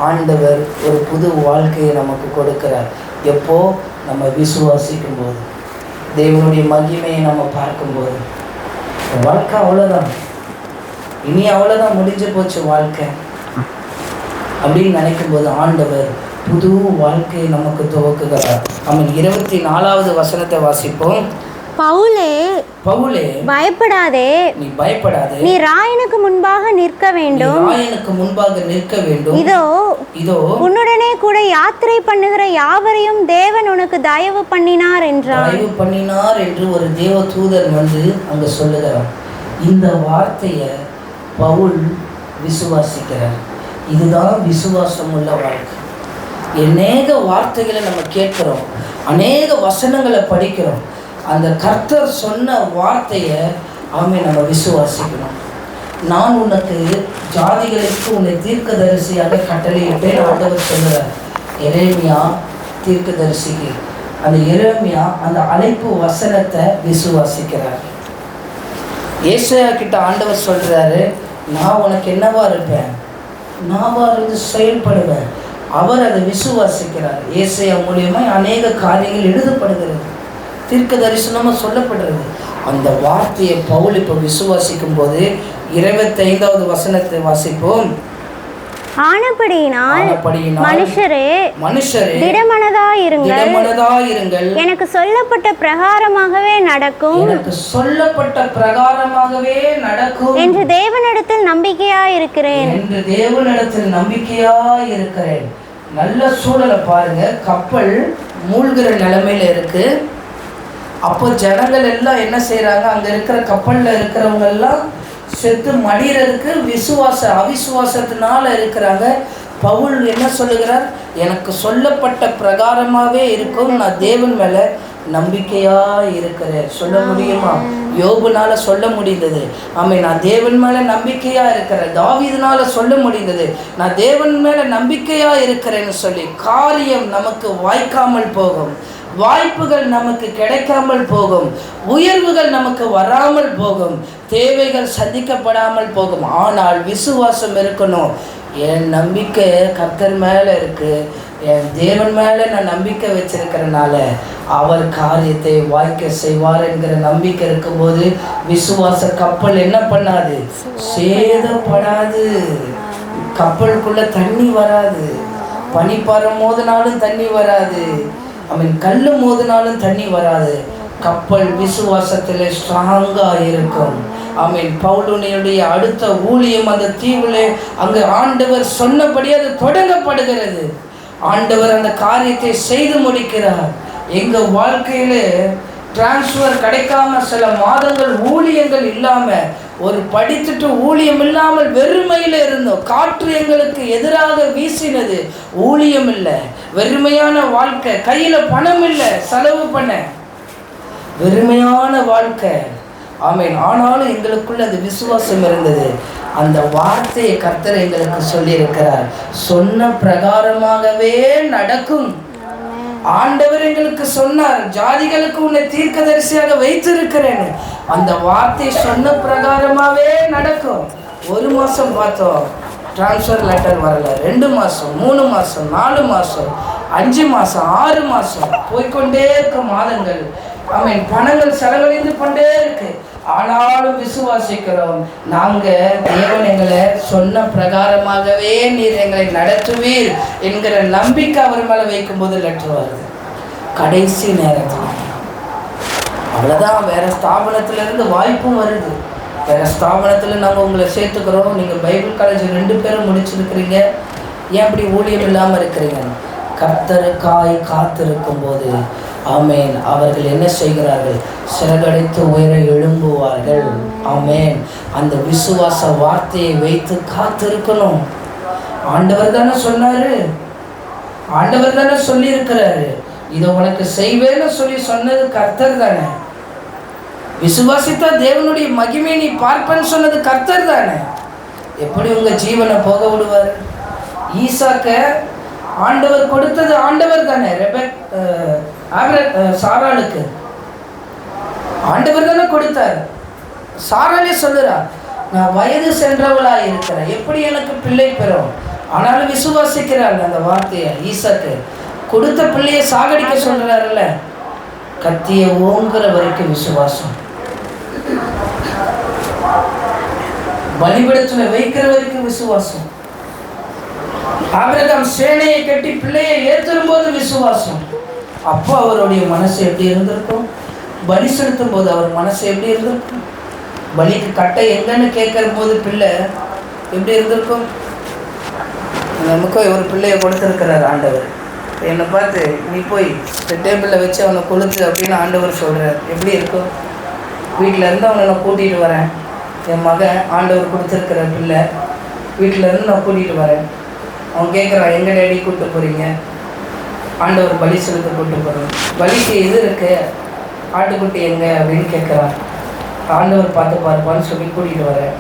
ஆண்டவர் ஒரு புது வாழ்க்கையை நமக்கு கொடுக்கிறார். எப்போ? நம்ம விசுவாசிக்கும் போது, தேவனுடைய மகிமையை நம்ம பார்க்கும்போது. வாழ்க்கை அவ்வளோதான், இனி அவ்வளோதான், முடிஞ்சு போச்சு வாழ்க்கை அப்படின்னு நினைக்கும் போது ஆண்டவர் புது வாழ்க்கையை நமக்கு துவக்குகிறார். அவன் 24வது வசனத்தை வாசிப்போம். பவுலே, பவுலே, பயப்படாதே, நீ பயப்படாதே, நீ ராயனுக்கு முன்பாக நிற்க வேண்டும், ராயனுக்கு முன்பாக நிற்க வேண்டும். இதோ இதோ உன்னுடனே கூட யாத்திரை பண்ணுகிற யாவரையும் தேவன் உனக்கு தயவு பண்ணினார் என்றார். தயவு பண்ணினார் என்று ஒரு தேவ தூதன் வந்து அங்க சொல்லுகிறார். இந்த வார்த்தையை பவுல் விசுவாசிக்கிறார். இதுதான் விசுவாசம் உள்ள வாழ்க்கை. அநேக வார்த்தைகளை நம்ம கேட்கிறோம், அநேக வசனங்களை படிக்கிறோம். அந்த கர்த்தர் சொன்ன வார்த்தையை நம்ம விசுவாசிக்கணும். நான் உனக்கு ஜாதிகளுக்கு உன்னை தீர்க்கதரிசியாக கட்டளையிட்டேன் ஆண்டவர் சொல்கிறார். எரேமியா தீர்க்கதரிசிக்கு அந்த எரேமியா அந்த அழைப்பு வசனத்தை விசுவாசிக்கிறார். ஏசாயா கிட்ட ஆண்டவர் சொல்றாரு, நான் உனக்கு என்னவா இருப்பேன், நாவா இருந்து செயல்படுவேன். அவர் அதை விசுவாசிக்கிறார். ஏசாயா மூலியமா அநேக காரியங்கள் எழுதப்படுகிறது, தீர்க்க தரிசனமாக சொல்லப்படுறது. அந்த வார்த்தையை பவுல் இப்போ விசுவாசிக்கும் போது 25வது வசனத்தை வாசிப்போம். ஆனபடியினால் மனுஷரே திடமனதாயிருங்கள், எனக்கு சொல்லப்பட்ட பிரகாரமாகவே நடக்கும், என்று தேவனிடத்தில் நம்பிக்கையாயிருக்கிறேன். நல்ல சூழலை பாருங்க. கப்பல் மூழ்கிற நிலைமையில இருக்கு. அப்போ ஜனங்கள் எல்லாம் என்ன செய்யறாங்க? அங்க இருக்கிற கப்பல்ல இருக்கிறவங்க எல்லாம் செத்து மடிறதுக்கு அவிசுவாசத்தினால இருக்கிறாங்க. பவுல் என்ன சொல்லுகிறார்? எனக்கு சொல்லப்பட்ட பிரகாரமாகவே இருக்கும், நான் தேவன் மேல நம்பிக்கையா இருக்கிறேன். சொல்ல முடியுமா? யோபுனால சொல்ல முடிந்தது. ஆமே, நான் தேவன் மேல நம்பிக்கையா இருக்கிறேன். தாவீதுனால சொல்ல முடிந்தது, நான் தேவன் மேல நம்பிக்கையா இருக்கிறேன்னு சொல்லி. காரியம் நமக்கு வாய்க்காமல் போகும், வாய்ப்புகள் நமக்கு கிடைக்காமல் போகும், உயர்வுகள் நமக்கு வராமல் போகும், தேவைகள் சந்திக்கப்படாமல் போகும். ஆனால் விசுவாசம் இருக்கணும். என் நம்பிக்கை கர்த்தர் மேலே இருக்கு, என் தேவன் மேலே நான் நம்பிக்கை வச்சிருக்கிறனால அவர் காரியத்தை வாய்க்க செய்வார் என்கிற நம்பிக்கை இருக்கும்போது விசுவாச கப்பல் என்ன பண்ணாது? சேதப்படாது. கப்பலுக்குள்ள தண்ணி வராது, பனிப்பாறை மோதினாலும் தண்ணி வராது, கல்லு மோதினாலும் தண்ணி வராது. கப்பல் விசுவாசத்தில் ஸ்ட்ராங்கா இருக்கும். பவுலுடைய அடுத்த ஊழியம் அந்த தீவுல அங்கு ஆண்டவர் சொன்னபடி அது தொடங்கப்படுகிறது. ஆண்டவர் அந்த காரியத்தை செய்து முடிக்கிறார். எங்க வாழ்க்கையில டிரான்ஸ்ஃபர் கிடைக்காம சில மாதங்கள் ஊழியங்கள் இல்லாம, ஒரு படித்துட்டு ஊழியம் இல்லாமல் வெறுமையில இருந்தோம். காற்று எங்களுக்கு எதிராக வீசினது, ஊழியம் இல்லை, வெறுமையான வாழ்க்கை, கையில பணம் இல்லை செலவு பண்ண, வெறுமையான வாழ்க்கை. ஆமேன். ஆனாலும் எங்களுக்குள்ள அது விசுவாசம் இருந்தது. அந்த வார்த்தையை கர்த்தர் எங்களுக்கு சொல்லியிருக்கிறார். சொன்ன பிரகாரமாகவே நடக்கும். ஆண்டவர் எங்களுக்கு சொன்னார், ஜாதிகளுக்கு உன்னை தீர்க்கதரிசியாக வைத்திருக்கிறேன். அந்த வார்த்தை சொன்ன பிரகாரமாகவே நடக்கும். 1 மாதம் பார்த்தோம், டிரான்ஸ்ஃபர் லெட்டர் வரல. 2 மாதம், 3 மாதம், 4 மாதம், 5 மாதம் 6 மாதம் போய்கொண்டே இருக்க மாதங்கள். ஆமென். பணங்கள் செலவழிந்து கொண்டே இருக்கு. ஆனாலும் விசுவாசிக்கிறோம். நாங்கள் தேவன் எங்களை சொன்ன பிரகாரமாகவே நீர் எங்களை நடத்துவீர் என்கிற நம்பிக்கை அவர் மேலே வைக்கும்போது லெட்டர் வருது. கடைசி நேரத்தில் அவ்வளோதான். வேறு ஸ்தாபனத்திலேருந்து வாய்ப்பும் வருது. வேறு ஸ்தாபனத்தில் நாங்கள் உங்களை சேர்த்துக்கிறோம். நீங்கள் பைபிள் காலேஜ் 2 பேரும் முடிச்சிருக்கிறீங்க, ஏன் அப்படி ஊழியம் இல்லாமல் இருக்கிறீங்க? கர்த்தருக்காய் காத்திருக்கும் போது ஆமேன் அவர்கள் என்ன செய்கிறார்கள்? சிறகடித்து உயர எழும்புவார்கள். ஆமேன். அந்த விசுவாச வார்த்தையை வைத்து காத்திருக்கணும். ஆண்டவர் தானே சொன்னாரு, ஆண்டவர் தானே சொல்லி இருக்கிறாரு. இதை உனக்கு செய்வேன்னு சொல்லி சொன்னது கர்த்தர் தானே. விசுவாசித்தா தேவனுடைய மகிமை நீ பார்ப்பேன்னு சொன்னது கர்த்தர் தானே. எப்படி உங்க ஜீவனை போக விடுவார்? ஈசாக்க ஆண்டவர் கொடுத்தது ஆண்டவர் தானே. சாராளுக்கு ஆண்டவர் தானே கொடுத்தார். சாராளே சொல்லுறா, நான் வயது சென்றவளாக இருக்கிறேன், எப்படி எனக்கு பிள்ளை பெறும்? ஆனாலும் விசுவாசிக்கிறாள் அந்த வார்த்தையை. ஈசாக்கு கொடுத்த பிள்ளையை சாகடிக்க சொல்றாருல்ல, கத்தியை ஓங்குற வரைக்கும் விசுவாசம், பலிபீடத்துல வைக்கிற வரைக்கும் விசுவாசம். ஆபிரகாம் சேனையை கட்டி பிள்ளையை ஏற்றும் போது விசுவாசம். அப்போ அவருடைய மனசு எப்படி இருந்திருக்கும்? பலி செலுத்தும் போது அவர் மனசு எப்படி இருந்திருக்கும்? பலிக்கு கட்டை எங்கன்னு கேட்கிற போது பிள்ளை எப்படி இருந்திருக்கும்? நமக்கும் ஒரு பிள்ளையை கொடுத்துருக்கிறார் ஆண்டவர். என்னை பார்த்து நீ போய் டேபிளில் வச்சு அவனை கொளுத்து அப்படின்னு ஆண்டவர் சொல்கிறார். எப்படி இருக்கும்? வீட்டில் இருந்து அவனை நான் கூட்டிகிட்டு வரேன், என் மகன் ஆண்டவர் கொடுத்துருக்கிற பிள்ளை, வீட்டில் இருந்து நான் கூட்டிகிட்டு வரேன். அவன் கேட்குறான், எங்கே டேடி கூப்பிட்டு போகிறீங்க? ஆண்டவர் பலி செலுத்த கூப்பிட்டு போகிறோம். பலிக்கு இது இருக்கு, ஆட்டுக்குட்டி எங்கே அப்படின்னு கேட்குறான். ஆண்டவர் பார்த்து பார்ப்பான்னு சொல்லி கூட்டிகிட்டு வரேன்.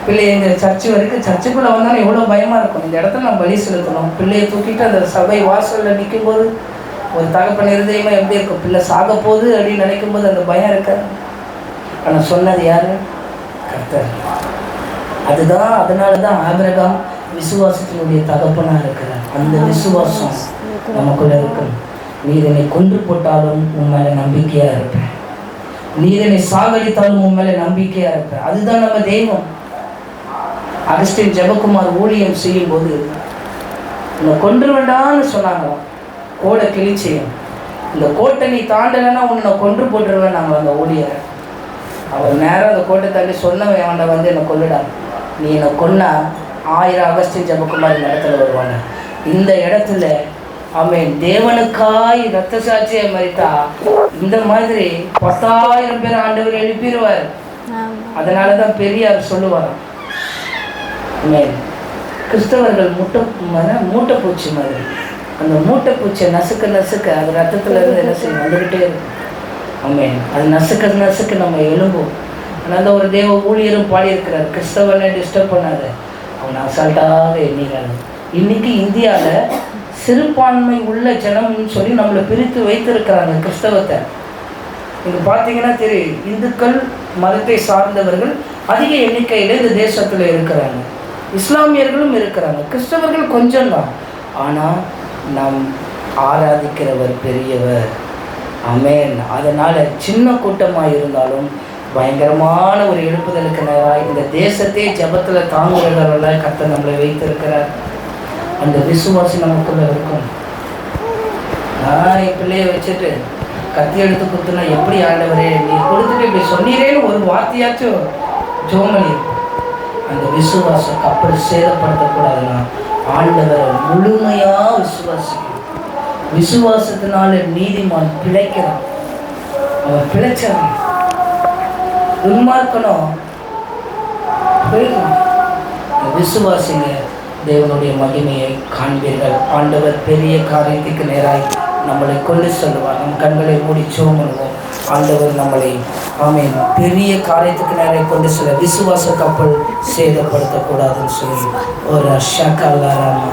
பிள்ளை எங்கள் சர்ச்சு வரைக்கும், சர்ச்சுக்குள்ளே வந்தாலும் எவ்வளோ பயமாக இருக்கும். இந்த இடத்துல நான் பலி செலுத்தணும். பிள்ளையை தூக்கிட்டு அந்த சபை வாசலில் நிற்கும் போது ஒரு தகப்பன் இருதயமா எப்படி இருக்கும்? பிள்ளை சாக போகுது அப்படின்னு நினைக்கும் போது அந்த பயம் இருக்காது. ஆனால் சொன்னது யார்? கர்த்தர். அதுதான், அதனால தான் ஆபிரகாம் விசுவாசத்தினுடைய தகப்பனாக இருக்கிறார். அந்த விசுவாசம் நமக்குள்ள இருக்கும். நீர் என்னை கொன்று போட்டாலும் உன் மேலே நம்பிக்கையாக இருப்பேன், நீர் என்னை சாகடித்தாலும் உன் மேலே நம்பிக்கையாக இருப்பேன். அதுதான் நம்ம தெய்வம். அகஸ்டின் ஜெபக்குமார் ஊழியம் செய்யும் போது உன்னை கொன்று வேண்டான்னு சொன்னாங்களாம். கோடை கிழிச்சியும், இந்த கோட்டை நீ தாண்டலைன்னா உன்னை கொன்று போட்டுருவேன் நாங்கள் அந்த ஊழியரை. அவர் நேரம் அந்த கோட்டை தாண்டி சொன்னவன் அவனை வந்து என்னை கொல்லுடா, நீ என்னை கொன்னா 1000 அகஸ்டின் ஜெபக்குமார் இந்த இடத்துல வருவாங்க. இந்த இடத்துல ஆமென் தேவனுக்காய் ரத்த சாட்சியை மறித்தா இந்த மாதிரி 10,000 பேர் ஆண்டவர் எழுப்பிடுவார். அதனால தான் பெரியார் சொல்லுவார், கிறிஸ்தவர்கள் மூட்டைப்பூச்சி மாதிரி. அந்த மூட்டைப்பூச்சியை நசுக்க நசுக்க அது ரத்தத்துல இருந்து என்ன செய்யும்? வந்துக்கிட்டே இருக்கும். ஆமென். அது நசுக்க நசுக்க நம்ம எழும்பும். அதனால ஒரு தேவ ஊழியரும் பாடியிருக்கிறார், கிறிஸ்தவனை டிஸ்டர்ப் பண்ணாத, அவன் அசால்ட்டாக எண்ணினாங்க. இன்னைக்கு இந்தியாவில் சிறுபான்மை உள்ள ஜனம்னு சொல்லி நம்மளை பிரித்து வைத்திருக்கிறாங்க கிறிஸ்தவத்தை. நீங்கள் பார்த்தீங்கன்னா தெரியும், இந்துக்கள் மதத்தை சார்ந்தவர்கள் அதிக எண்ணிக்கையில் இந்த தேசத்தில் இருக்கிறாங்க, இஸ்லாமியர்களும் இருக்கிறாங்க, கிறிஸ்தவர்கள் கொஞ்சம் தான். ஆனால் நாம் ஆராதிக்கிறவர் பெரியவர். ஆமென். அதனால் சின்ன கூட்டமாக இருந்தாலும் பயங்கரமான ஒரு எழுப்புதலுக்கு நேராக இந்த தேசத்தையே ஜபத்தில் தாங்குகிறவர்களாக கர்த்தர் நம்மளை வைத்திருக்கிறார். அந்த விசுவாசம் நமக்குள்ள இருக்கும். நான் என் பிள்ளையை வச்சுட்டு கத்தி எடுத்து குத்துனா எப்படி ஆண்டவரே நீ கொடுத்துட்டு இப்படி சொன்னீரேன்னு ஒரு வார்த்தையாச்சும் ஜோமணி. அந்த விசுவாசம் கப்பல் சேதப்படுத்தக்கூடாதுன்னா ஆண்டவரை முழுமையாக விசுவாசிக்கணும். விசுவாசத்தினால நீதிமான் பிழைக்கிறான், அவன் பிழைச்சான். துன்மார்க்கணும் போயிடலாம். விசுவாசிங்க, தேவனுடைய மகிமையை காண்பீர்கள். ஆண்டவர் பெரிய காரியத்துக்கு நேராய் நம்மளை கொண்டு செல்வார். நம் கண்களை மூடி ஜெபம் பண்ணுவோம். ஆண்டவர் நம்மளை ஆமென் பெரிய காரியத்துக்கு நேராய் கொண்டு செல்ல விசுவாச கப்பல் சேதப்படுத்தக்கூடாதுன்னு சொல்லி ஒரு ஷக்கல்லாராமா